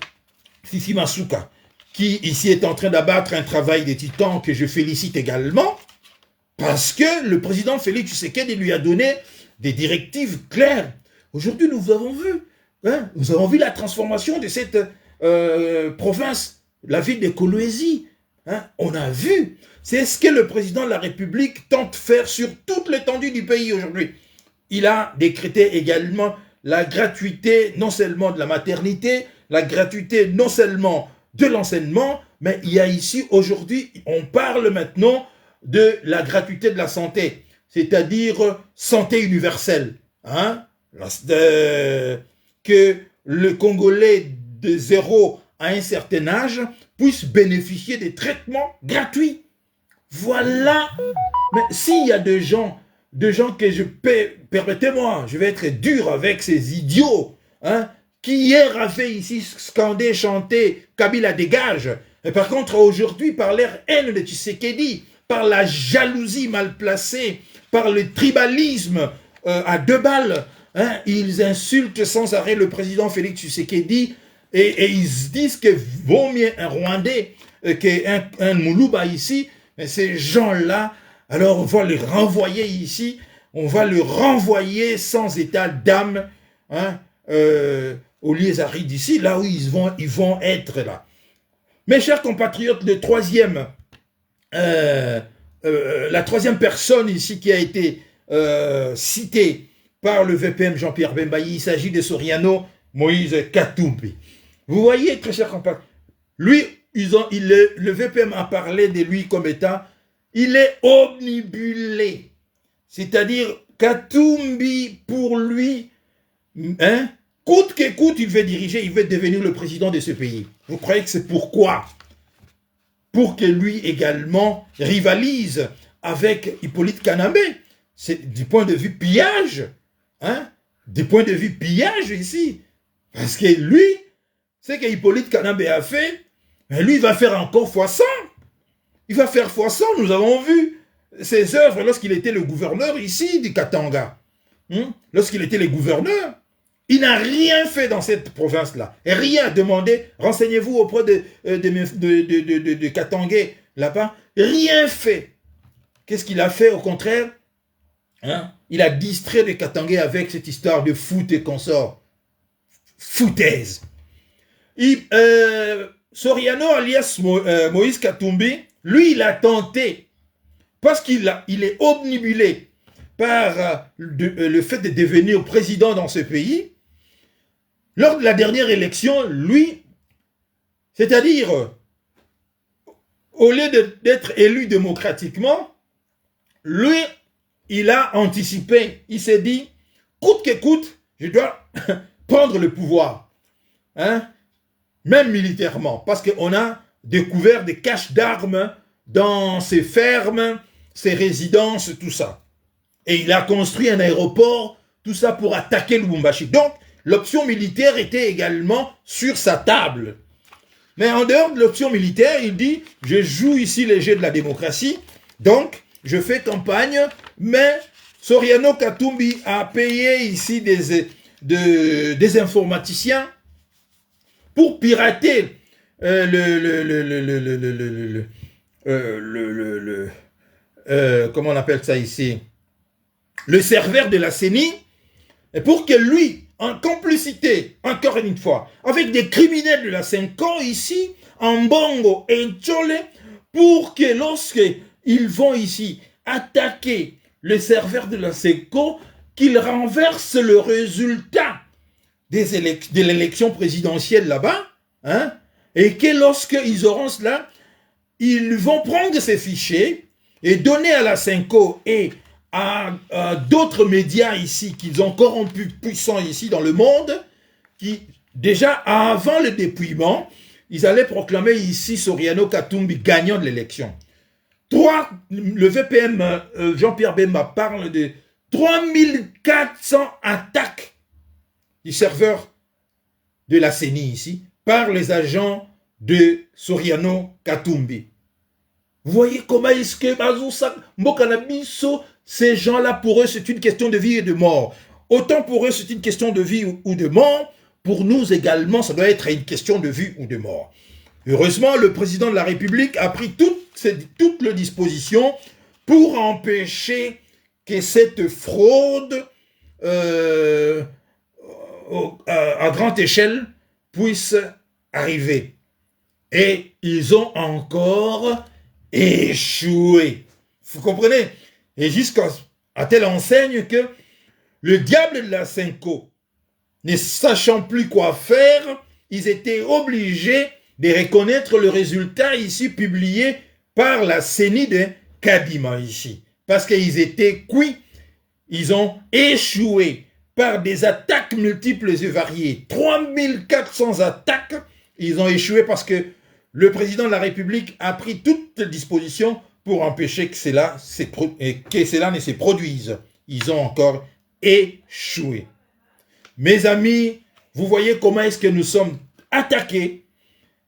Fifi Masuka, qui ici est en train d'abattre un travail de titan que je félicite également, parce que le président Félix Tshisekedi lui a donné des directives claires. Aujourd'hui, nous avons vu la transformation de cette province, la ville de Kolwezi. On a vu. C'est ce que le président de la République tente de faire sur toute l'étendue du pays aujourd'hui. Il a décrété également la gratuité non seulement de la maternité, la gratuité non seulement de l'enseignement, mais il y a ici aujourd'hui, on parle maintenant de la gratuité de la santé, c'est-à-dire santé universelle. Que le Congolais de 0 à un certain âge puisse bénéficier des traitements gratuits. Voilà. Mais s'il y a des gens que je paie, permettez-moi, je vais être dur avec ces idiots, qui hier avaient ici scandé, chanté, Kabila dégage, et par contre aujourd'hui, par leur haine de Tshisekedi, par la jalousie mal placée, par le tribalisme à 2 balles, ils insultent sans arrêt le président Félix Tshisekedi, et ils se disent que vaut mieux un Rwandais qu'un Moulouba ici. Mais ces gens-là, alors on va les renvoyer ici, on va les renvoyer sans état d'âme au Liezari d'ici, là où ils vont être là. Mes chers compatriotes, la troisième personne ici qui a été citée par le VPM Jean-Pierre Bemba, il s'agit de Soriano Moïse Katumbi. Vous voyez, très chers compatriotes, lui, le VPM a parlé de lui comme étant, il est omnibulé. C'est-à-dire, Katumbi, pour lui, coûte que coûte, il veut diriger, il veut devenir le président de ce pays. Vous croyez que c'est pourquoi? Pour que lui également rivalise avec Hippolyte Kanambe. C'est du point de vue pillage. Du point de vue pillage ici. Parce que lui, ce que Hippolyte Kanambe a fait, lui, il va faire encore x100. Il va faire x100. Nous avons vu ses œuvres lorsqu'il était le gouverneur ici du Katanga. Lorsqu'il était le gouverneur, Il n'a rien fait dans cette province-là. Rien demandé. Renseignez-vous auprès de Katangé, là-bas. Rien fait. Qu'est-ce qu'il a fait au contraire? Hein? Il a distrait les Katangé avec cette histoire de foot et consorts. Foutaise. Soriano alias Moïse Katumbi, lui, il a tenté, parce qu'il est obnubilé par le fait de devenir président dans ce pays. Lors de la dernière élection, lui, c'est-à-dire, au lieu d'être élu démocratiquement, lui, il a anticipé. Il s'est dit, coûte que coûte, je dois prendre le pouvoir. Hein? Même militairement, parce qu'on a découvert des caches d'armes dans ses fermes, ses résidences, tout ça. Et il a construit un aéroport, tout ça pour attaquer Lubumbashi. Donc, l'option militaire était également sur sa table. Mais en dehors de l'option militaire, il dit, je joue ici les jeux de la démocratie, donc je fais campagne, mais Soriano Katumbi a payé ici des informaticiens pour pirater comment on appelle ça ici, le serveur de la CENI, et pour que lui, en complicité, encore une fois, avec des criminels de la Senko ici, en Bongo et en Tchole, pour que lorsqu'ils vont ici attaquer le serveur de la Senko, qu'ils renversent le résultat de l'élection présidentielle là-bas, hein, et que lorsqu'ils auront cela, ils vont prendre ces fichiers et donner à la Senko et à d'autres médias ici qu'ils ont corrompus puissants ici dans le monde, qui déjà avant le dépouillement, ils allaient proclamer ici Soriano Katumbi gagnant de l'élection. Le VPM Jean-Pierre Bemba parle de 3400 attaques du serveur de la CENI ici, par les agents de Soriano Katumbi. Vous voyez comment est-ce que ces gens-là, pour eux, c'est une question de vie et de mort. Autant pour eux, c'est une question de vie ou de mort, pour nous également, ça doit être une question de vie ou de mort. Heureusement, le président de la République a pris toutes les dispositions pour empêcher que cette fraude à grande échelle puisse arriver. Et ils ont encore échoué. Vous comprenez? Et jusqu'à telle enseigne que le diable de la Senko, ne sachant plus quoi faire, ils étaient obligés de reconnaître le résultat ici publié par la CENI de Kadima ici. Parce qu'ils étaient cuits, ils ont échoué par des attaques multiples et variées. 3400 attaques, ils ont échoué parce que le président de la République a pris toutes les dispositions pour empêcher que cela ne se produise. Ils ont encore échoué. Mes amis, vous voyez comment est-ce que nous sommes attaqués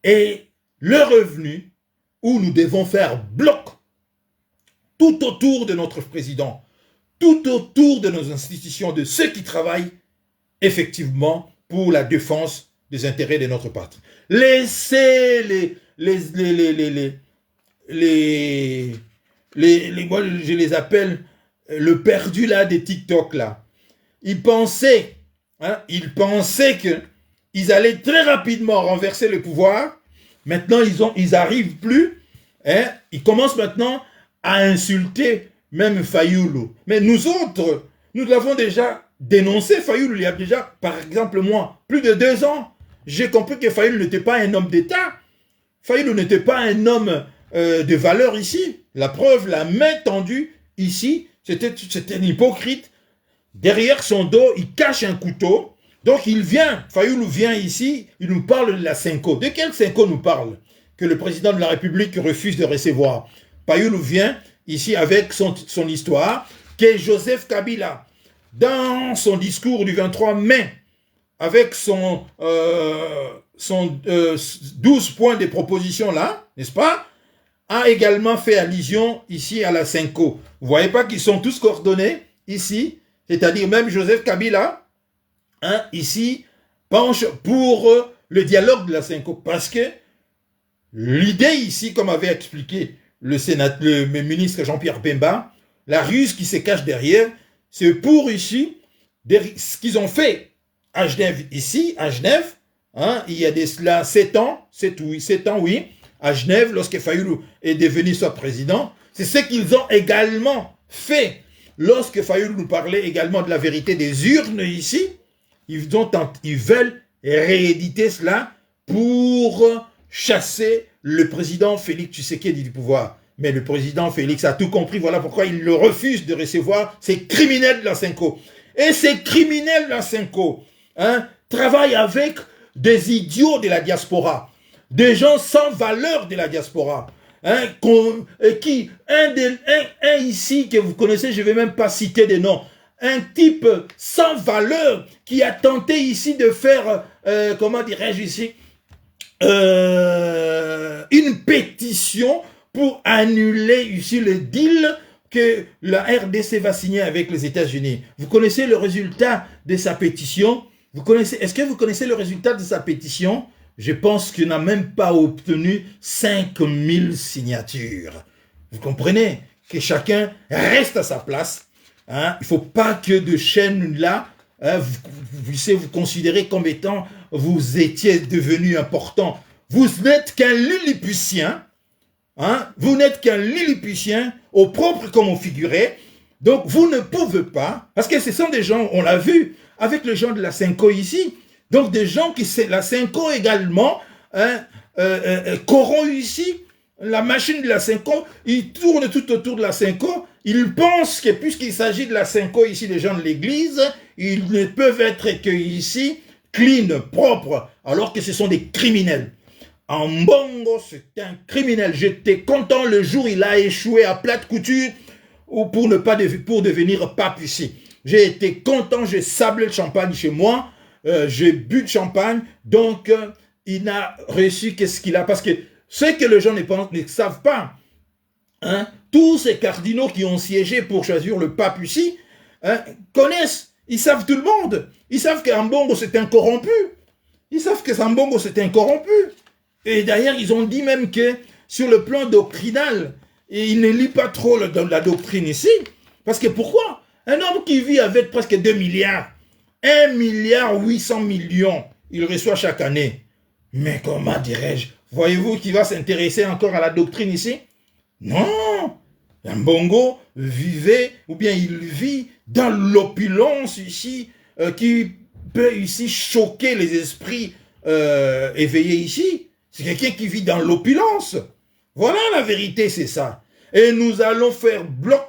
et le revenu où nous devons faire bloc tout autour de notre président, tout autour de nos institutions, de ceux qui travaillent effectivement pour la défense des intérêts de notre patrie. Laissez moi je les appelle le perdu là des TikTok là. Ils pensaient qu'ils allaient très rapidement renverser le pouvoir. Maintenant, ils arrivent plus. Hein, ils commencent maintenant à insulter même Fayoulou. Mais nous autres, nous l'avons déjà dénoncé. Fayoulou, il y a déjà, par exemple, moi, plus de 2 ans, j'ai compris que Fayoulou n'était pas un homme d'État. Fayoulou n'était pas un homme de valeur ici. La preuve, la main tendue ici, c'était un hypocrite. Derrière son dos, il cache un couteau. Donc Fayoulou vient ici, il nous parle de la Senko. De quel Senko nous parle? Que le président de la République refuse de recevoir. Fayoulou vient ici avec son histoire, que Joseph Kabila, dans son discours du 23 mai, avec son 12 points de propositions là, n'est-ce pas, a également fait allusion ici à la Senko. Vous voyez pas qu'ils sont tous coordonnés ici, c'est-à-dire même Joseph Kabila ici, penche pour le dialogue de la Cinco. Parce que l'idée ici, comme avait expliqué le ministre Jean-Pierre Bemba, la ruse qui se cache derrière, c'est pour ici, ce qu'ils ont fait à Genève, ici, à Genève, il y a de cela 7 ans, 7 ans, oui, à Genève, lorsque Fayoulou est devenu son président, c'est ce qu'ils ont également fait. Lorsque Fayoulou nous parlait également de la vérité des urnes ici, ils veulent rééditer cela pour chasser le président Félix Tshisekedi du pouvoir. Mais le président Félix a tout compris, voilà pourquoi il le refuse de recevoir ces criminels de la Cinco. Et ces criminels de la Cinco travaillent avec des idiots de la diaspora, des gens sans valeur de la diaspora. Un ici que vous connaissez, je ne vais même pas citer des noms, un type sans valeur qui a tenté ici de faire, comment dirais-je ici, une pétition pour annuler ici le deal que la RDC va signer avec les États-Unis. Vous connaissez le résultat de sa pétition? Est-ce que vous connaissez le résultat de sa pétition? Je pense qu'il n'a même pas obtenu 5000 signatures. Vous comprenez que chacun reste à sa place. Il ne faut pas que de chaînes là, vous considérez comme étant, vous étiez devenu important. Vous n'êtes qu'un Lilliputien. Vous n'êtes qu'un Lilliputien, au propre comme au figuré. Donc vous ne pouvez pas, parce que ce sont des gens, on l'a vu, avec les gens de la Cinco ici, donc des gens qui, la Cinco également, corrompt ici, la machine de la Cinco, ils tournent tout autour de la Cinco, ils pensent que puisqu'il s'agit de la Cinco ici, des gens de l'église, ils ne peuvent être que ici, clean, propres, alors que ce sont des criminels. Mbongo, c'est un criminel. J'étais content le jour où il a échoué à plate couture pour devenir pape ici. J'ai été content, j'ai sablé le champagne chez moi, j'ai bu de champagne, donc il n'a reçu qu'est-ce qu'il a. Parce que ce que les gens ne savent pas, tous ces cardinaux qui ont siégé pour choisir le pape ici, connaissent, ils savent tout le monde. Ils savent qu'Ambongo c'est un corrompu. Ils savent que Ambongo c'est un corrompu. Et d'ailleurs, ils ont dit même que sur le plan doctrinal, il ne lit pas trop la doctrine ici. Parce que pourquoi? Un homme qui vit avec presque 2 milliards, 1 milliard 800 millions, il reçoit chaque année. Mais comment dirais-je? Voyez-vous qu'il va s'intéresser encore à la doctrine ici? Non! Mbongo vivait, ou bien il vit dans l'opulence ici, qui peut ici choquer les esprits éveillés ici. C'est quelqu'un qui vit dans l'opulence. Voilà la vérité, c'est ça. Et nous allons faire bloc,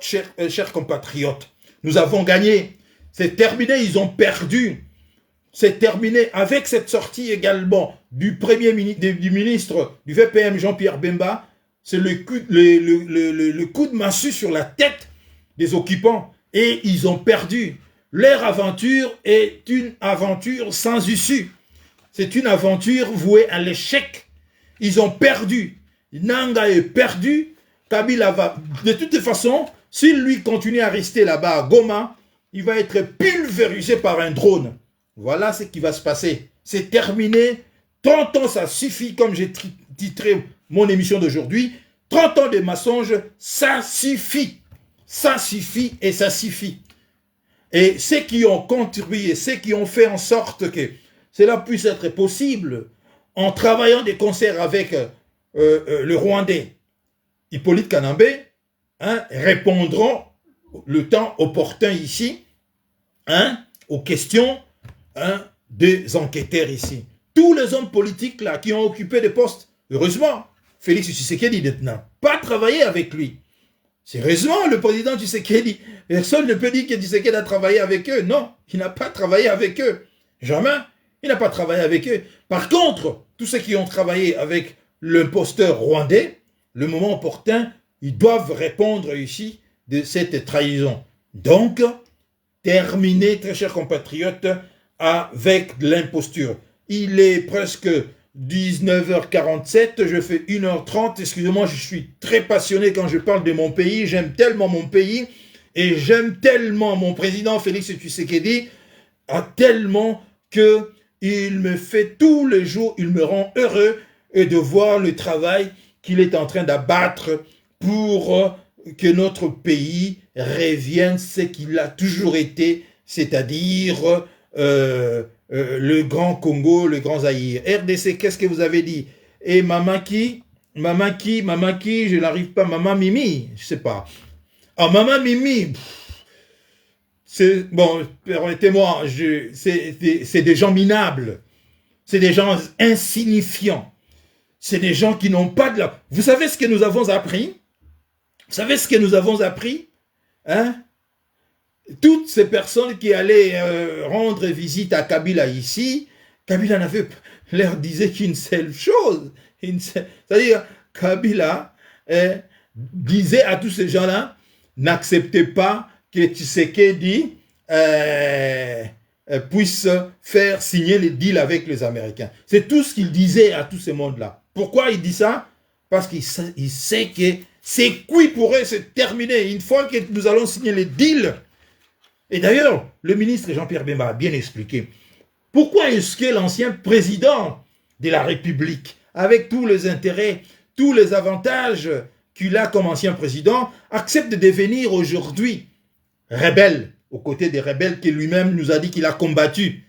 chers compatriotes. Nous avons gagné. C'est terminé, ils ont perdu. C'est terminé avec cette sortie également du ministre du VPM Jean-Pierre Bemba. C'est le coup de massue sur la tête des occupants. Et ils ont perdu. Leur aventure est une aventure sans issue. C'est une aventure vouée à l'échec. Ils ont perdu. Nanga est perdu. Kabila va... De toute façon, s'il lui continue à rester là-bas à Goma, il va être pulvérisé par un drone. Voilà ce qui va se passer. C'est terminé. 30 ans, ça suffit, comme j'ai titré mon émission d'aujourd'hui. 30 ans de mensonges, ça suffit. Ça suffit et ça suffit. Et ceux qui ont contribué, ceux qui ont fait en sorte que cela puisse être possible, en travaillant des concerts avec le Rwandais Hippolyte Kanambé, répondront le temps opportun ici aux questions des enquêteurs ici. Tous les hommes politiques là qui ont occupé des postes, heureusement, Félix Tshisekedi n'a pas travaillé avec lui. Sérieusement, le président Tshisekedi, personne ne peut dire que Tshisekedi a travaillé avec eux. Non, il n'a pas travaillé avec eux. Jamais. Il n'a pas travaillé avec eux. Par contre, tous ceux qui ont travaillé avec l'imposteur rwandais, le moment opportun, ils doivent répondre ici de cette trahison. Donc, terminez, très chers compatriotes, avec l'imposture. Il est presque 19h47, je fais 1h30, excusez-moi, je suis très passionné quand je parle de mon pays, j'aime tellement mon pays, et j'aime tellement mon président Félix Tshisekedi, a tellement qu'il me fait tous les jours, il me rend heureux et de voir le travail qu'il est en train d'abattre pour que notre pays revienne ce qu'il a toujours été, c'est-à-dire le grand Congo, le grand Zaïre. RDC, qu'est-ce que vous avez dit? Et maman qui, je n'arrive pas, maman Mimi, je sais pas. Ah, maman Mimi, c'est, bon, permettez-moi, c'est des gens minables, c'est des gens insignifiants, c'est des gens qui n'ont pas de la... Vous savez ce que nous avons appris? Vous savez ce que nous avons appris? Hein? Toutes ces personnes qui allaient rendre visite à Kabila ici, Kabila leur disait qu'une seule chose. C'est-à-dire, Kabila disait à tous ces gens-là, n'acceptez pas que Tshisekedi puisse faire signer les deals avec les Américains. C'est tout ce qu'il disait à tout ce monde-là. Pourquoi il dit ça? Parce qu'il sait que c'est cuit pour eux, c'est terminé. Une fois que nous allons signer les deals. Et d'ailleurs, le ministre Jean-Pierre Bemba a bien expliqué pourquoi est-ce que l'ancien président de la République, avec tous les intérêts, tous les avantages qu'il a comme ancien président, accepte de devenir aujourd'hui rebelle, aux côtés des rebelles qu'il lui-même nous a dit qu'il a combattu.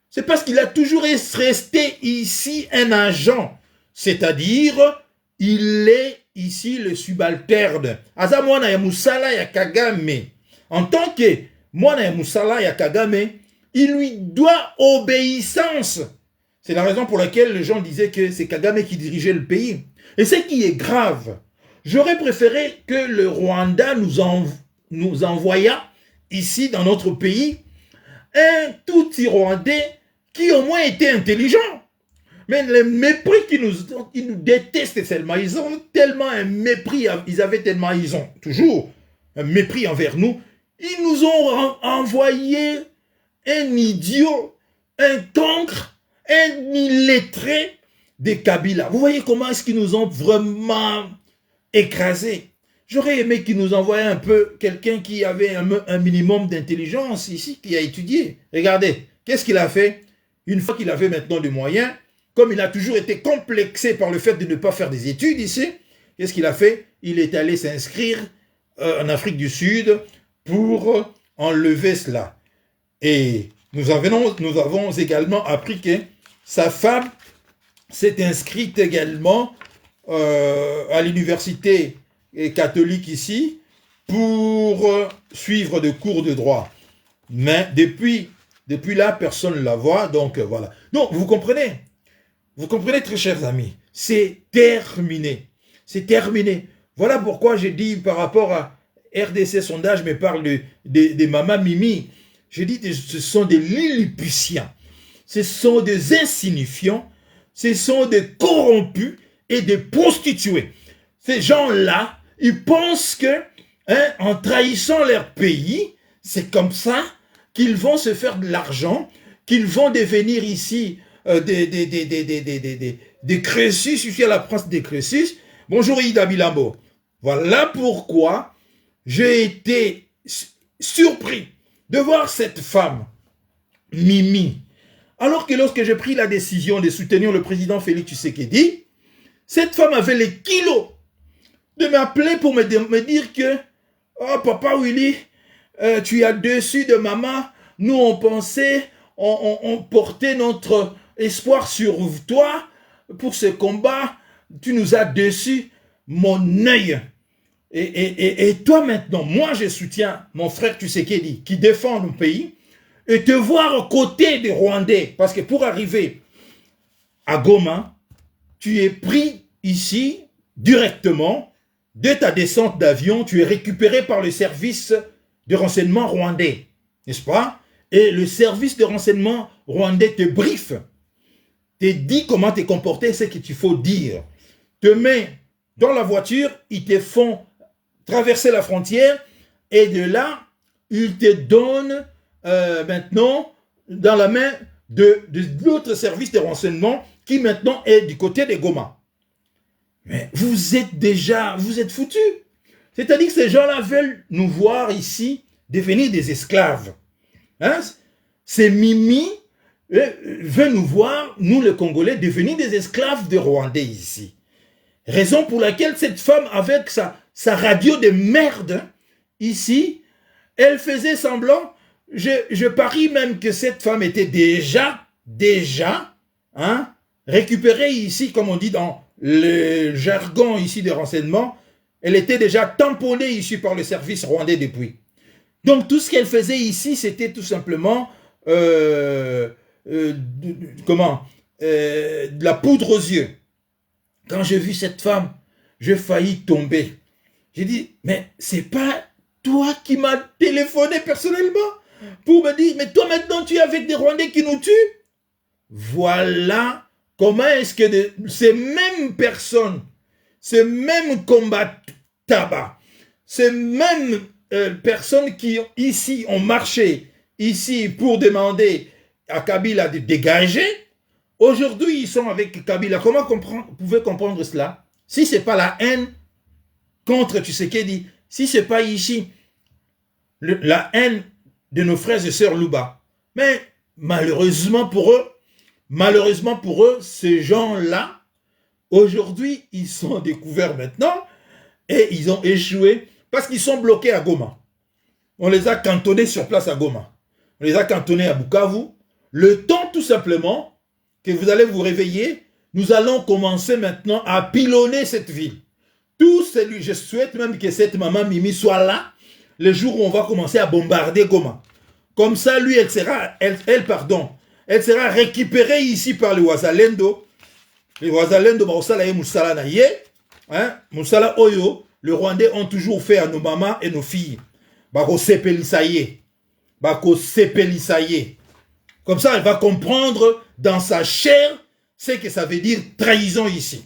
C'est parce qu'il a toujours resté ici un agent, c'est-à-dire il est ici le subalterne. Aza mwana ya musala ya Kagame. En tant que mwana ya musala ya Kagame, il lui doit obéissance. C'est la raison pour laquelle les gens disaient que c'est Kagame qui dirigeait le pays. Et ce qui est grave, j'aurais préféré que le Rwanda nous envoyât ici dans notre pays un tout petit Rwandais qui au moins était intelligent. Mais le mépris ils nous détestent tellement, ils ont tellement un mépris, ils ont toujours un mépris envers nous, ils nous ont envoyé un idiot, un cancre, un illettré de Kabila. Vous voyez comment est-ce qu'ils nous ont vraiment écrasés. J'aurais aimé qu'ils nous envoient un peu quelqu'un qui avait un minimum d'intelligence ici, qui a étudié. Regardez, qu'est-ce qu'il a fait? Une fois qu'il avait maintenant des moyens, comme il a toujours été complexé par le fait de ne pas faire des études ici, qu'est-ce qu'il a fait? Il est allé s'inscrire en Afrique du Sud pour enlever cela. Et nous avons également appris que sa femme s'est inscrite également à l'université catholique ici pour suivre des cours de droit. Mais depuis là, personne ne la voit, donc voilà. Donc, vous comprenez, très chers amis, c'est terminé. C'est terminé. Voilà pourquoi j'ai dit par rapport à RDC sondage, me parle de Maman Mimi. J'ai dit que ce sont des lilliputiens, ce sont des insignifiants, ce sont des corrompus et des prostituées. Ces gens-là, ils pensent que, en trahissant leur pays, c'est comme ça qu'ils vont se faire de l'argent, qu'ils vont devenir ici des Crésus, ici à la France des Crésus. Bonjour Ida Bilambo. Voilà pourquoi j'ai été surpris de voir cette femme, Mimi, alors que lorsque j'ai pris la décision de soutenir le président Félix Tshisekedi, cette femme avait les kilos de m'appeler pour me dire que « Oh, papa Willy, tu as déçu de maman. Nous, on pensait, on portait notre espoir sur toi pour ce combat. Tu nous as déçus. Mon œil. Et toi maintenant, moi je soutiens mon frère Tshisekedi qui défend le pays et te voir aux côtés des Rwandais. Parce que pour arriver à Goma, tu es pris ici directement. Dès ta descente d'avion, tu es récupéré par le service de renseignement rwandais, n'est-ce pas? Et le service de renseignement rwandais te briefe, te dit comment te comporter, ce qu'il faut dire. Te met dans la voiture, ils te font traverser la frontière et de là, ils te donnent maintenant dans la main de l'autre service de renseignement qui maintenant est du côté de Goma. Mais vous êtes foutus. C'est-à-dire que ces gens-là veulent nous voir ici devenir des esclaves. Hein? C'est Mimi veut nous voir, nous les Congolais, devenir des esclaves des Rwandais ici. Raison pour laquelle cette femme, avec sa radio de merde, ici, elle faisait semblant, je parie même que cette femme était déjà, hein, récupérée ici, comme on dit dans le jargon ici des renseignements, elle était déjà tamponnée ici par le service rwandais depuis. Donc tout ce qu'elle faisait ici, c'était tout simplement de la poudre aux yeux. Quand j'ai vu cette femme, j'ai failli tomber. J'ai dit, mais c'est pas toi qui m'as téléphoné personnellement pour me dire, mais toi maintenant tu es avec des Rwandais qui nous tuent. Voilà comment est-ce que ces mêmes personnes, ces mêmes combats tabac, ces mêmes personnes qui ici ont marché ici pour demander à Kabila de dégager, aujourd'hui ils sont avec Kabila. Comment vous pouvez comprendre cela? Si ce n'est pas la haine contre Tshisekedi, si ce n'est pas ici la haine de nos frères et sœurs Luba. Mais malheureusement pour eux, ces gens-là, aujourd'hui, ils sont découverts maintenant et ils ont échoué parce qu'ils sont bloqués à Goma. On les a cantonnés sur place à Goma. On les a cantonnés à Bukavu. Le temps tout simplement que vous allez vous réveiller, nous allons commencer maintenant à pilonner cette ville. Tout celui, je souhaite même que cette maman Mimi soit là le jour où on va commencer à bombarder Goma. Comme ça, lui, elle sera récupérée ici par le Wazalendo. Les Wazalendo, Moussala Oyo, les Rwandais ont toujours fait à nos mamans et nos filles. Comme ça, elle va comprendre dans sa chair ce que ça veut dire trahison ici.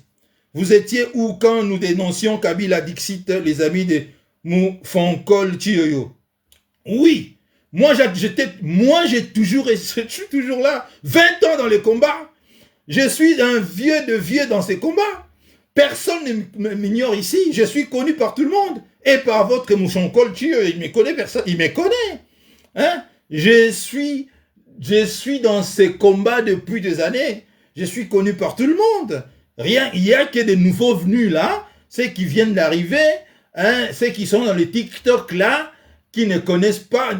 Vous étiez où quand nous dénoncions Kabila Dixit, les amis de Moufonkol Tioyo? Oui, moi j'ai toujours, je suis toujours là, 20 ans dans les combats. Je suis un vieux de vieux dans ces combats. Personne ne m'ignore ici. Je suis connu par tout le monde. Et par votre Moufonkol Tioyo, il me connaît, personne, il me connaît. Hein? Je suis dans ces combats depuis des années. Je suis connu par tout le monde. Rien, il n'y a que des nouveaux venus là, ceux qui viennent d'arriver, hein, ceux qui sont dans les TikTok là, qui ne connaissent pas,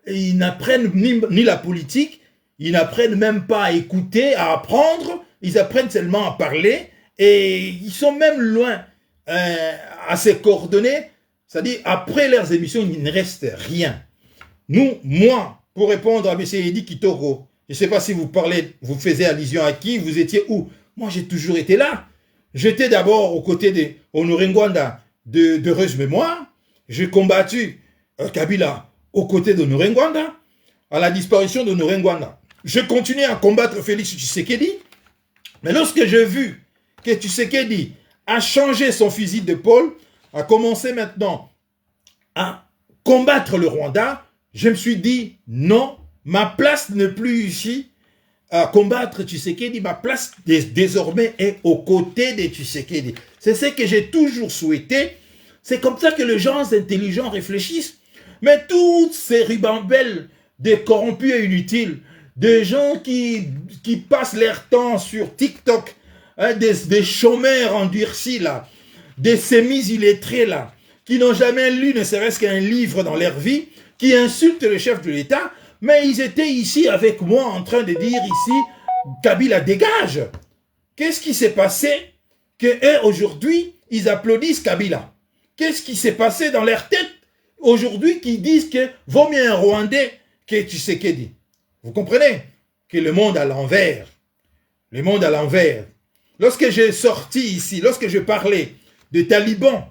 ils n'apprennent ni la politique, ils n'apprennent même pas à écouter, à apprendre, ils apprennent seulement à parler, et ils sont même loin à se coordonner, c'est-à-dire après leurs émissions, il ne reste rien. Moi, pour répondre à M. Edi Kitoko, je ne sais pas si vous faisiez allusion à qui, vous étiez où? Moi, j'ai toujours été là. J'étais d'abord aux côtés de Honoré Ngwanda d'heureuse mémoire. J'ai combattu Kabila aux côtés d'Honoré Ngwanda, à la disparition d'Honoré Ngwanda. Je continuais à combattre Félix Tshisekedi, mais lorsque j'ai vu que Tshisekedi a changé son fusil d'épaule, a commencé maintenant à combattre le Rwanda, je me suis dit, non, ma place n'est plus ici à combattre Tshisekedi, ma place désormais est aux côtés de Tshisekedi. C'est ce que j'ai toujours souhaité. C'est comme ça que les gens intelligents réfléchissent. Mais toutes ces ribambelles des corrompus et inutiles, des gens qui passent leur temps sur TikTok, hein, des chômeurs endurcis là, des sémis-illettrés là, qui n'ont jamais lu ne serait-ce qu'un livre dans leur vie, qui insultent le chef de l'État, mais ils étaient ici avec moi en train de dire ici, Kabila dégage. Qu'est-ce qui s'est passé que aujourd'hui, ils applaudissent Kabila? Qu'est-ce qui s'est passé dans leur tête aujourd'hui qui disent que vaut mieux un Rwandais que Tshisekedi? Vous comprenez? Que le monde à l'envers. Le monde à l'envers. Lorsque j'ai sorti ici, lorsque je parlais des talibans,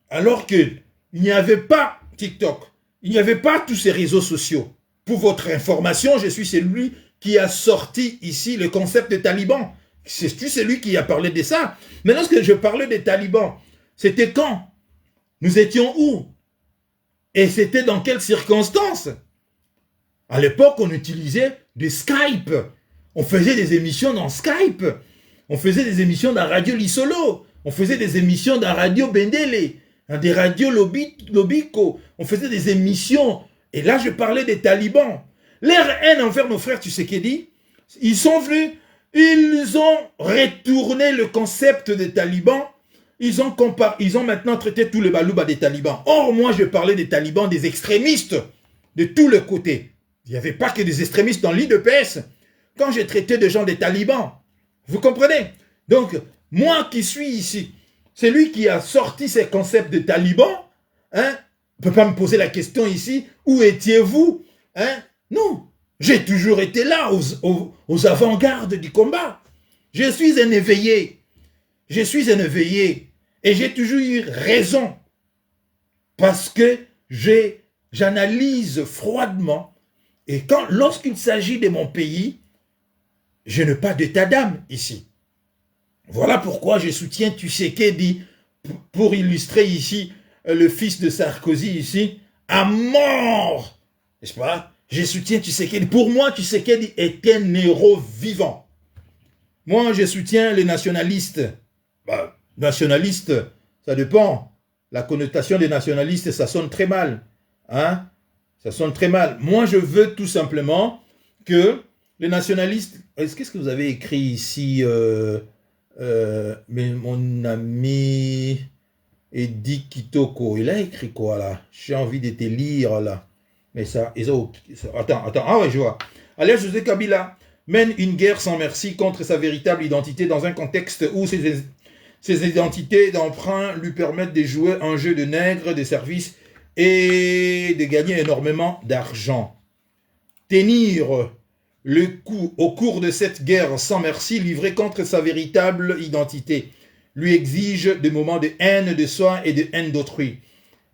alors qu'il n'y avait pas TikTok, il n'y avait pas tous ces réseaux sociaux. Pour votre information, je suis celui qui a sorti ici le concept de taliban. C'est celui qui a parlé de ça. Mais lorsque je parlais des talibans, c'était quand? Nous étions où? Et c'était dans quelles circonstances? À l'époque, on utilisait des Skype. On faisait des émissions dans Skype. On faisait des émissions dans Radio Lisolo. On faisait des émissions dans Radio Bendele. Dans des radios Lobiko. On faisait des émissions. Et là, je parlais des talibans. Leur haine envers nos frères Tshisekedi, ils sont venus, ils ont retourné le concept des talibans, ils ont maintenant traité tous les balouba des talibans. Or, moi, je parlais des talibans, des extrémistes, de tous les côtés. Il n'y avait pas que des extrémistes dans l'IDPS. Quand j'ai traité de gens des talibans, vous comprenez? Donc, moi qui suis ici, c'est lui qui a sorti ces concepts de talibans, hein, ne peut pas me poser la question ici, où étiez-vous? Hein? Non, j'ai toujours été là, aux avant-gardes du combat. Je suis un éveillé. Je suis un éveillé. Et j'ai toujours eu raison. Parce que j'analyse froidement. Et lorsqu'il s'agit de mon pays, je n'ai pas d'état d'âme ici. Voilà pourquoi je soutiens Tshisekedi pour illustrer ici le fils de Sarkozy ici, à mort. N'est-ce pas? Je soutiens Tshisekedi. Pour moi, Tshisekedi est un héros vivant. Moi, je soutiens les nationalistes. Bah, nationalistes, ça dépend. La connotation des nationalistes, ça sonne très mal. Hein? Ça sonne très mal. Moi, je veux tout simplement que les nationalistes... Qu'est-ce que vous avez écrit ici mais mon ami Edi Kitoko, il a écrit quoi là? J'ai envie de te lire là. Mais ça, attends, ah ouais, je vois. Alias José Kabila mène une guerre sans merci contre sa véritable identité dans un contexte où ses identités d'emprunt lui permettent de jouer un jeu de nègre, de service et de gagner énormément d'argent. Tenir le coup au cours de cette guerre sans merci livrée contre sa véritable identité lui exige des moments de haine de soi et de haine d'autrui.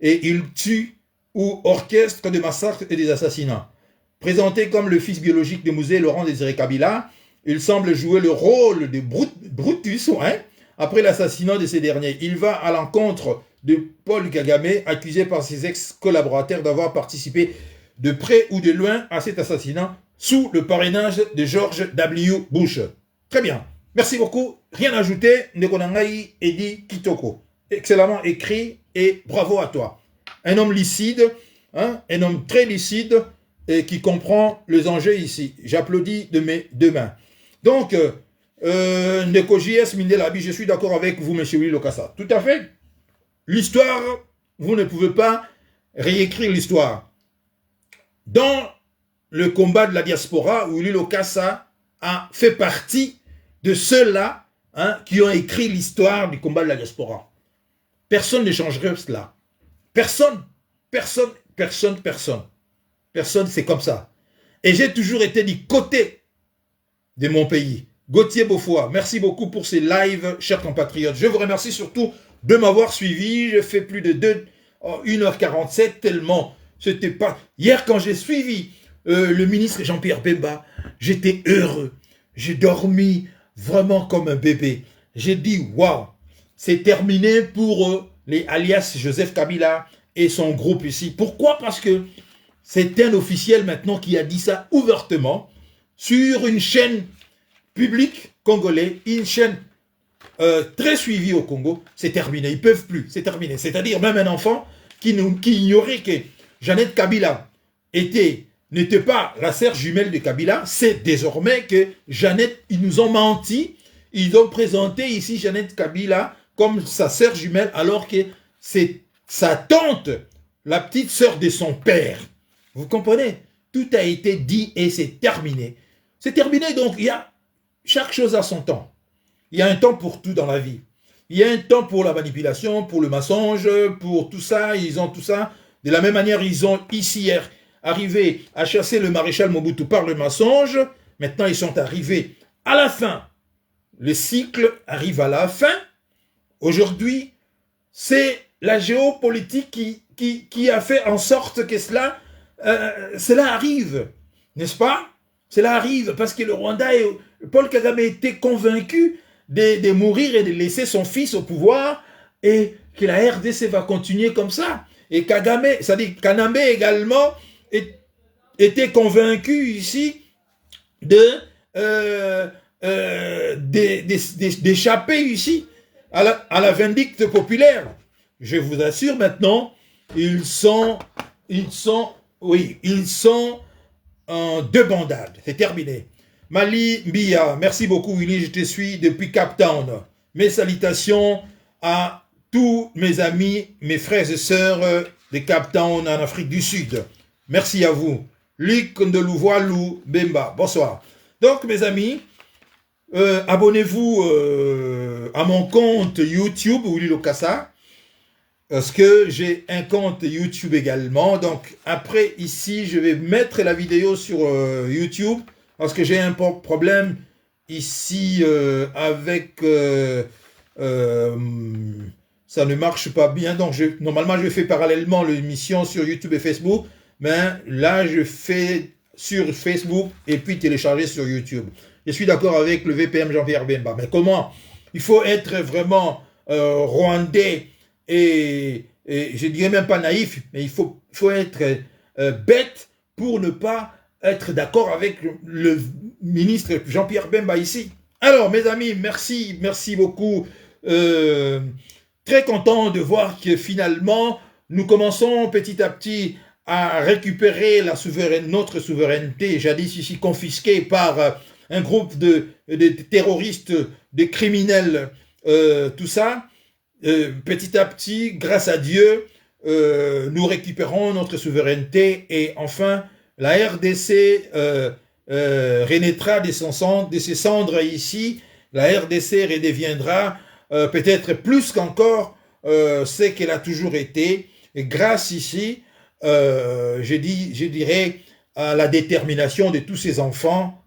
Et il tue ou orchestre des massacres et des assassinats. Présenté comme le fils biologique de Mouzé Laurent Désiré Kabila, il semble jouer le rôle de Brutus, hein, après l'assassinat de ces derniers. Il va à l'encontre de Paul Kagame, accusé par ses ex-collaborateurs d'avoir participé de près ou de loin à cet assassinat sous le parrainage de George W. Bush. Très bien. Merci beaucoup. Rien à ajouter. Nekonangai Edi Kitoko. Excellemment écrit et bravo à toi. Un homme lucide, hein, un homme très lucide et qui comprend les enjeux ici. J'applaudis de mes deux mains. Donc, Neko JS Mindelabi, je suis d'accord avec vous, M. Willy Lokassa. Tout à fait. L'histoire, vous ne pouvez pas réécrire l'histoire. Dans le combat de la diaspora, Willy Lokassa a fait partie de ceux-là, hein, qui ont écrit l'histoire du combat de la diaspora. Personne ne changerait cela. Personne, personne, personne, personne. Personne, c'est comme ça. Et j'ai toujours été du côté de mon pays. Gauthier Beaufoy, merci beaucoup pour ces lives, chers compatriotes. Je vous remercie surtout de m'avoir suivi. J'ai fait plus de 1h47, tellement c'était pas... Hier, quand j'ai suivi le ministre Jean-Pierre Bemba, j'étais heureux. J'ai dormi vraiment comme un bébé. J'ai dit, waouh, c'est terminé pour les alias Joseph Kabila et son groupe ici. Pourquoi? Parce que c'est un officiel maintenant qui a dit ça ouvertement sur une chaîne publique congolaise, une chaîne très suivie au Congo. C'est terminé, ils ne peuvent plus, c'est terminé. C'est-à-dire même un enfant qui ignorait que Jeannette Kabila n'était pas la sœur jumelle de Kabila, c'est désormais que Jeannette, ils nous ont menti, ils ont présenté ici Jeannette Kabila comme sa sœur jumelle, alors que c'est sa tante, la petite sœur de son père. Vous comprenez? Tout a été dit et c'est terminé. C'est terminé, donc il y a chaque chose à son temps. Il y a un temps pour tout dans la vie. Il y a un temps pour la manipulation, pour le mensonge, pour tout ça, ils ont tout ça. De la même manière, ils ont ici hier arrivé à chasser le maréchal Mobutu par le mensonge. Maintenant, ils sont arrivés à la fin. Le cycle arrive à la fin. Aujourd'hui, c'est la géopolitique qui a fait en sorte que cela arrive. N'est-ce pas? Cela arrive parce que le Rwanda, Paul Kagame était convaincu de mourir et de laisser son fils au pouvoir et que la RDC va continuer comme ça. Et Kagame, c'est-à-dire Kanambe également, était convaincu ici d'échapper ici à la vindicte populaire. Je vous assure maintenant, ils sont en deux bandades. C'est terminé. Mali Mbia, merci beaucoup Willy, je te suis depuis Cape Town. Mes salutations à tous mes amis, mes frères et sœurs de Cape Town en Afrique du Sud. Merci à vous. Luc Ndelouvoilou Bemba, bonsoir. Donc mes amis, abonnez-vous à mon compte YouTube, Willy Lokassa, parce que j'ai un compte YouTube également. Donc après ici, je vais mettre la vidéo sur YouTube, parce que j'ai un problème ici avec... ça ne marche pas bien. Donc normalement, je fais parallèlement l'émission sur YouTube et Facebook. Mais là, je fais sur Facebook et puis télécharger sur YouTube. Je suis d'accord avec le VPM Jean-Pierre Bemba. Mais comment? Il faut être vraiment rwandais et je dirais même pas naïf, mais il faut être bête pour ne pas être d'accord avec le ministre Jean-Pierre Bemba ici. Alors, mes amis, merci beaucoup. Très content de voir que finalement, nous commençons petit à petit à récupérer notre souveraineté, jadis ici confisquée par un groupe de terroristes, de criminels, tout ça. Petit à petit, grâce à Dieu, nous récupérons notre souveraineté et enfin, la RDC renaîtra de ses cendres ici. La RDC redeviendra peut-être plus qu'encore ce qu'elle a toujours été. Et grâce ici, je dirais, à la détermination de tous ces enfants,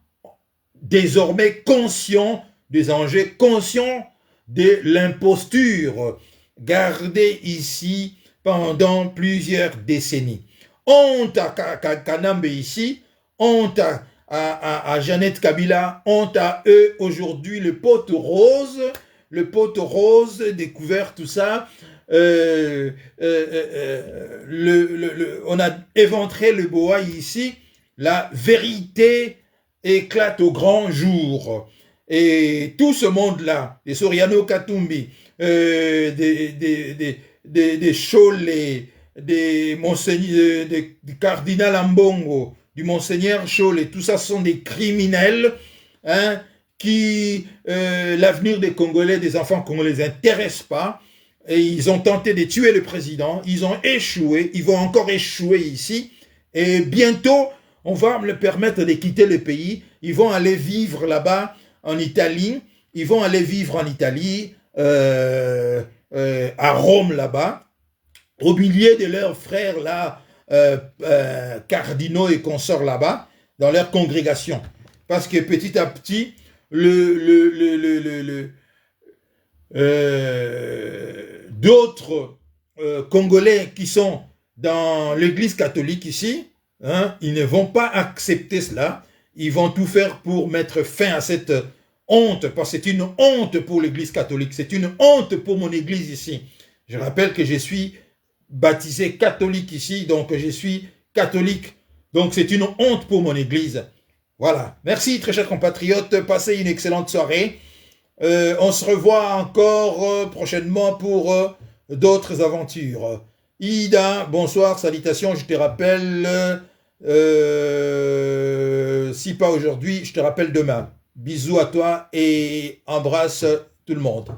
désormais conscients des enjeux, conscients de l'imposture gardée ici pendant plusieurs décennies. Honte à Kanambe ici, honte à Jeannette Kabila, honte à eux aujourd'hui, le pote rose découvert tout ça. On a éventré le boa ici, la vérité éclate au grand jour. Et tout ce monde-là, des Soriano Katumbi, des Cholé, des cardinal Ambongo, du Monseigneur Cholé, tout ça sont des criminels, hein, qui, l'avenir des Congolais, des enfants congolais, les intéresse pas. Et ils ont tenté de tuer le président, ils ont échoué, ils vont encore échouer ici. Et bientôt, on va leur permettre de quitter le pays. Ils vont aller vivre là-bas en Italie. Ils vont aller vivre en Italie, à Rome là-bas, au milieu de leurs frères là, cardinaux et consorts là-bas, dans leur congrégation. Parce que petit à petit, d'autres Congolais qui sont dans l'église catholique ici, hein, ils ne vont pas accepter cela. Ils vont tout faire pour mettre fin à cette honte, parce que c'est une honte pour l'église catholique, c'est une honte pour mon église ici. Je rappelle que je suis baptisé catholique ici, donc je suis catholique, donc c'est une honte pour mon église. Voilà, merci très chers compatriotes, passez une excellente soirée. On se revoit encore prochainement pour d'autres aventures. Ida, bonsoir, salutations, je te rappelle, si pas aujourd'hui, je te rappelle demain. Bisous à toi et embrasse tout le monde.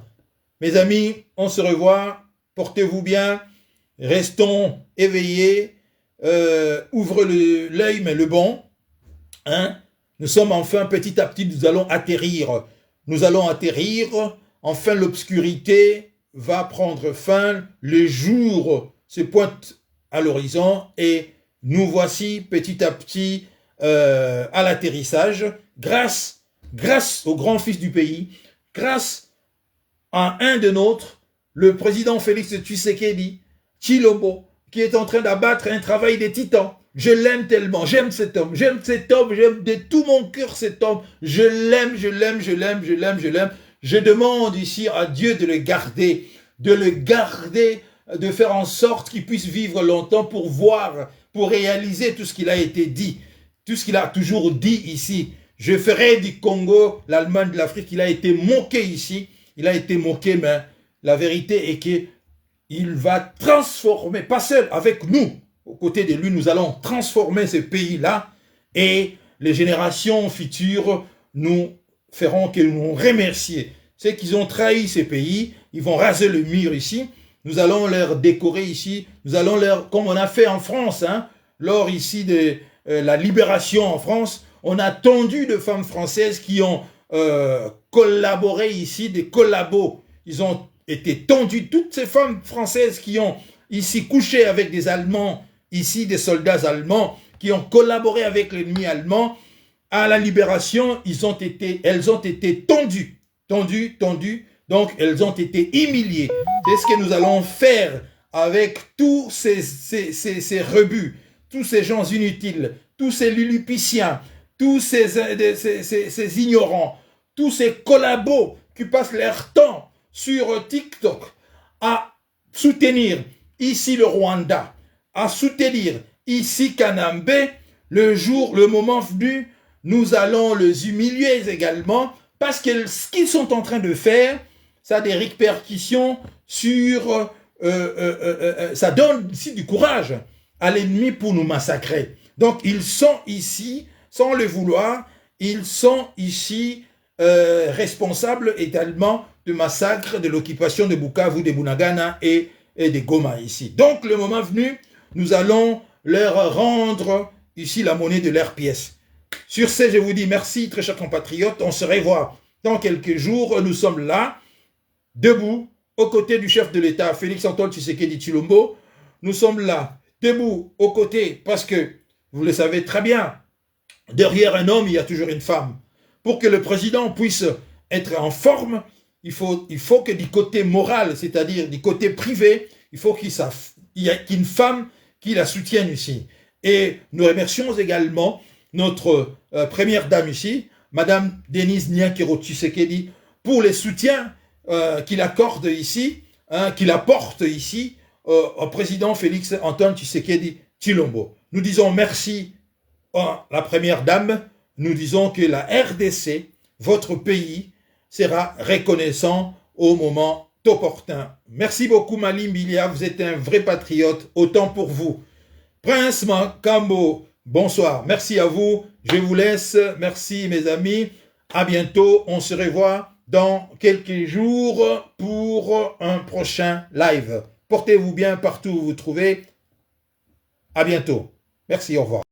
Mes amis, on se revoit, portez-vous bien, restons éveillés, ouvre l'œil mais le bon, hein. Nous sommes enfin, petit à petit, nous allons atterrir, enfin l'obscurité va prendre fin, le jour se pointe à l'horizon et nous voici petit à petit à l'atterrissage, grâce au grand fils du pays, grâce à un de nôtres, le président Félix Tshisekedi Tshilombo, qui est en train d'abattre un travail des titans. Je l'aime tellement, j'aime cet homme, j'aime de tout mon cœur cet homme, je l'aime. Je demande ici à Dieu de le garder, de faire en sorte qu'il puisse vivre longtemps pour voir, pour réaliser tout ce qu'il a été dit, tout ce qu'il a toujours dit ici. Je ferai du Congo l'Allemagne de l'Afrique. Il a été moqué ici, mais la vérité est qu'il va transformer, pas seul, avec nous, aux côtés de lui, nous allons transformer ce pays-là Et les générations futures nous feront que nous remercier. Ceux qui ont trahi ces pays, ils vont raser le mur ici. Nous allons leur décorer ici. Nous allons leur, comme on a fait en France, hein, lors ici de la libération en France, on a tendu de femmes françaises qui ont collaboré ici, des collabos. Ils ont été tendus, toutes ces femmes françaises qui ont ici couché avec des Allemands, ici des soldats allemands, qui ont collaboré avec l'ennemi allemand, à la libération, elles ont été tendues, donc elles ont été humiliées. C'est ce que nous allons faire avec tous ces rebuts, tous ces gens inutiles, tous ces lilliputiens, tous ces ignorants, tous ces collabos qui passent leur temps sur TikTok à soutenir ici le Rwanda, à soutenir ici Kanambe. Le moment venu, nous allons les humilier également parce que ce qu'ils sont en train de faire, ça a des répercussions sur... ça donne aussi du courage à l'ennemi pour nous massacrer. Donc, ils sont ici, sans le vouloir, ils sont ici responsables également du massacre, de l'occupation de Bukavu, de Bunagana et de Goma ici. Donc, le moment venu, nous allons leur rendre ici la monnaie de leur pièce. Sur ce, je vous dis merci, très chers compatriotes. On se revoit dans quelques jours. Nous sommes là, debout, aux côtés du chef de l'État, Félix-Antoine Tshisekedi Tshilombo. Nous sommes là, debout, aux côtés, parce que, vous le savez très bien, derrière un homme, il y a toujours une femme. Pour que le président puisse être en forme, il faut que du côté moral, c'est-à-dire du côté privé, il faut qu'il y ait une femme qui la soutienne ici. Et nous remercions également notre première dame ici, Madame Denise Nyakiro Tshisekedi, pour les soutiens qu'il accorde ici, qu'il apporte ici au président Félix-Antoine Tshisekedi Tshilombo. Nous disons merci à la première dame, nous disons que la RDC, votre pays, sera reconnaissant au moment opportun. Merci beaucoup Malim Bilia, vous êtes un vrai patriote, autant pour vous. Prince Makambo, bonsoir, merci à vous, je vous laisse, merci mes amis, à bientôt, on se revoit dans quelques jours pour un prochain live. Portez-vous bien partout où vous vous trouvez, à bientôt, merci, au revoir.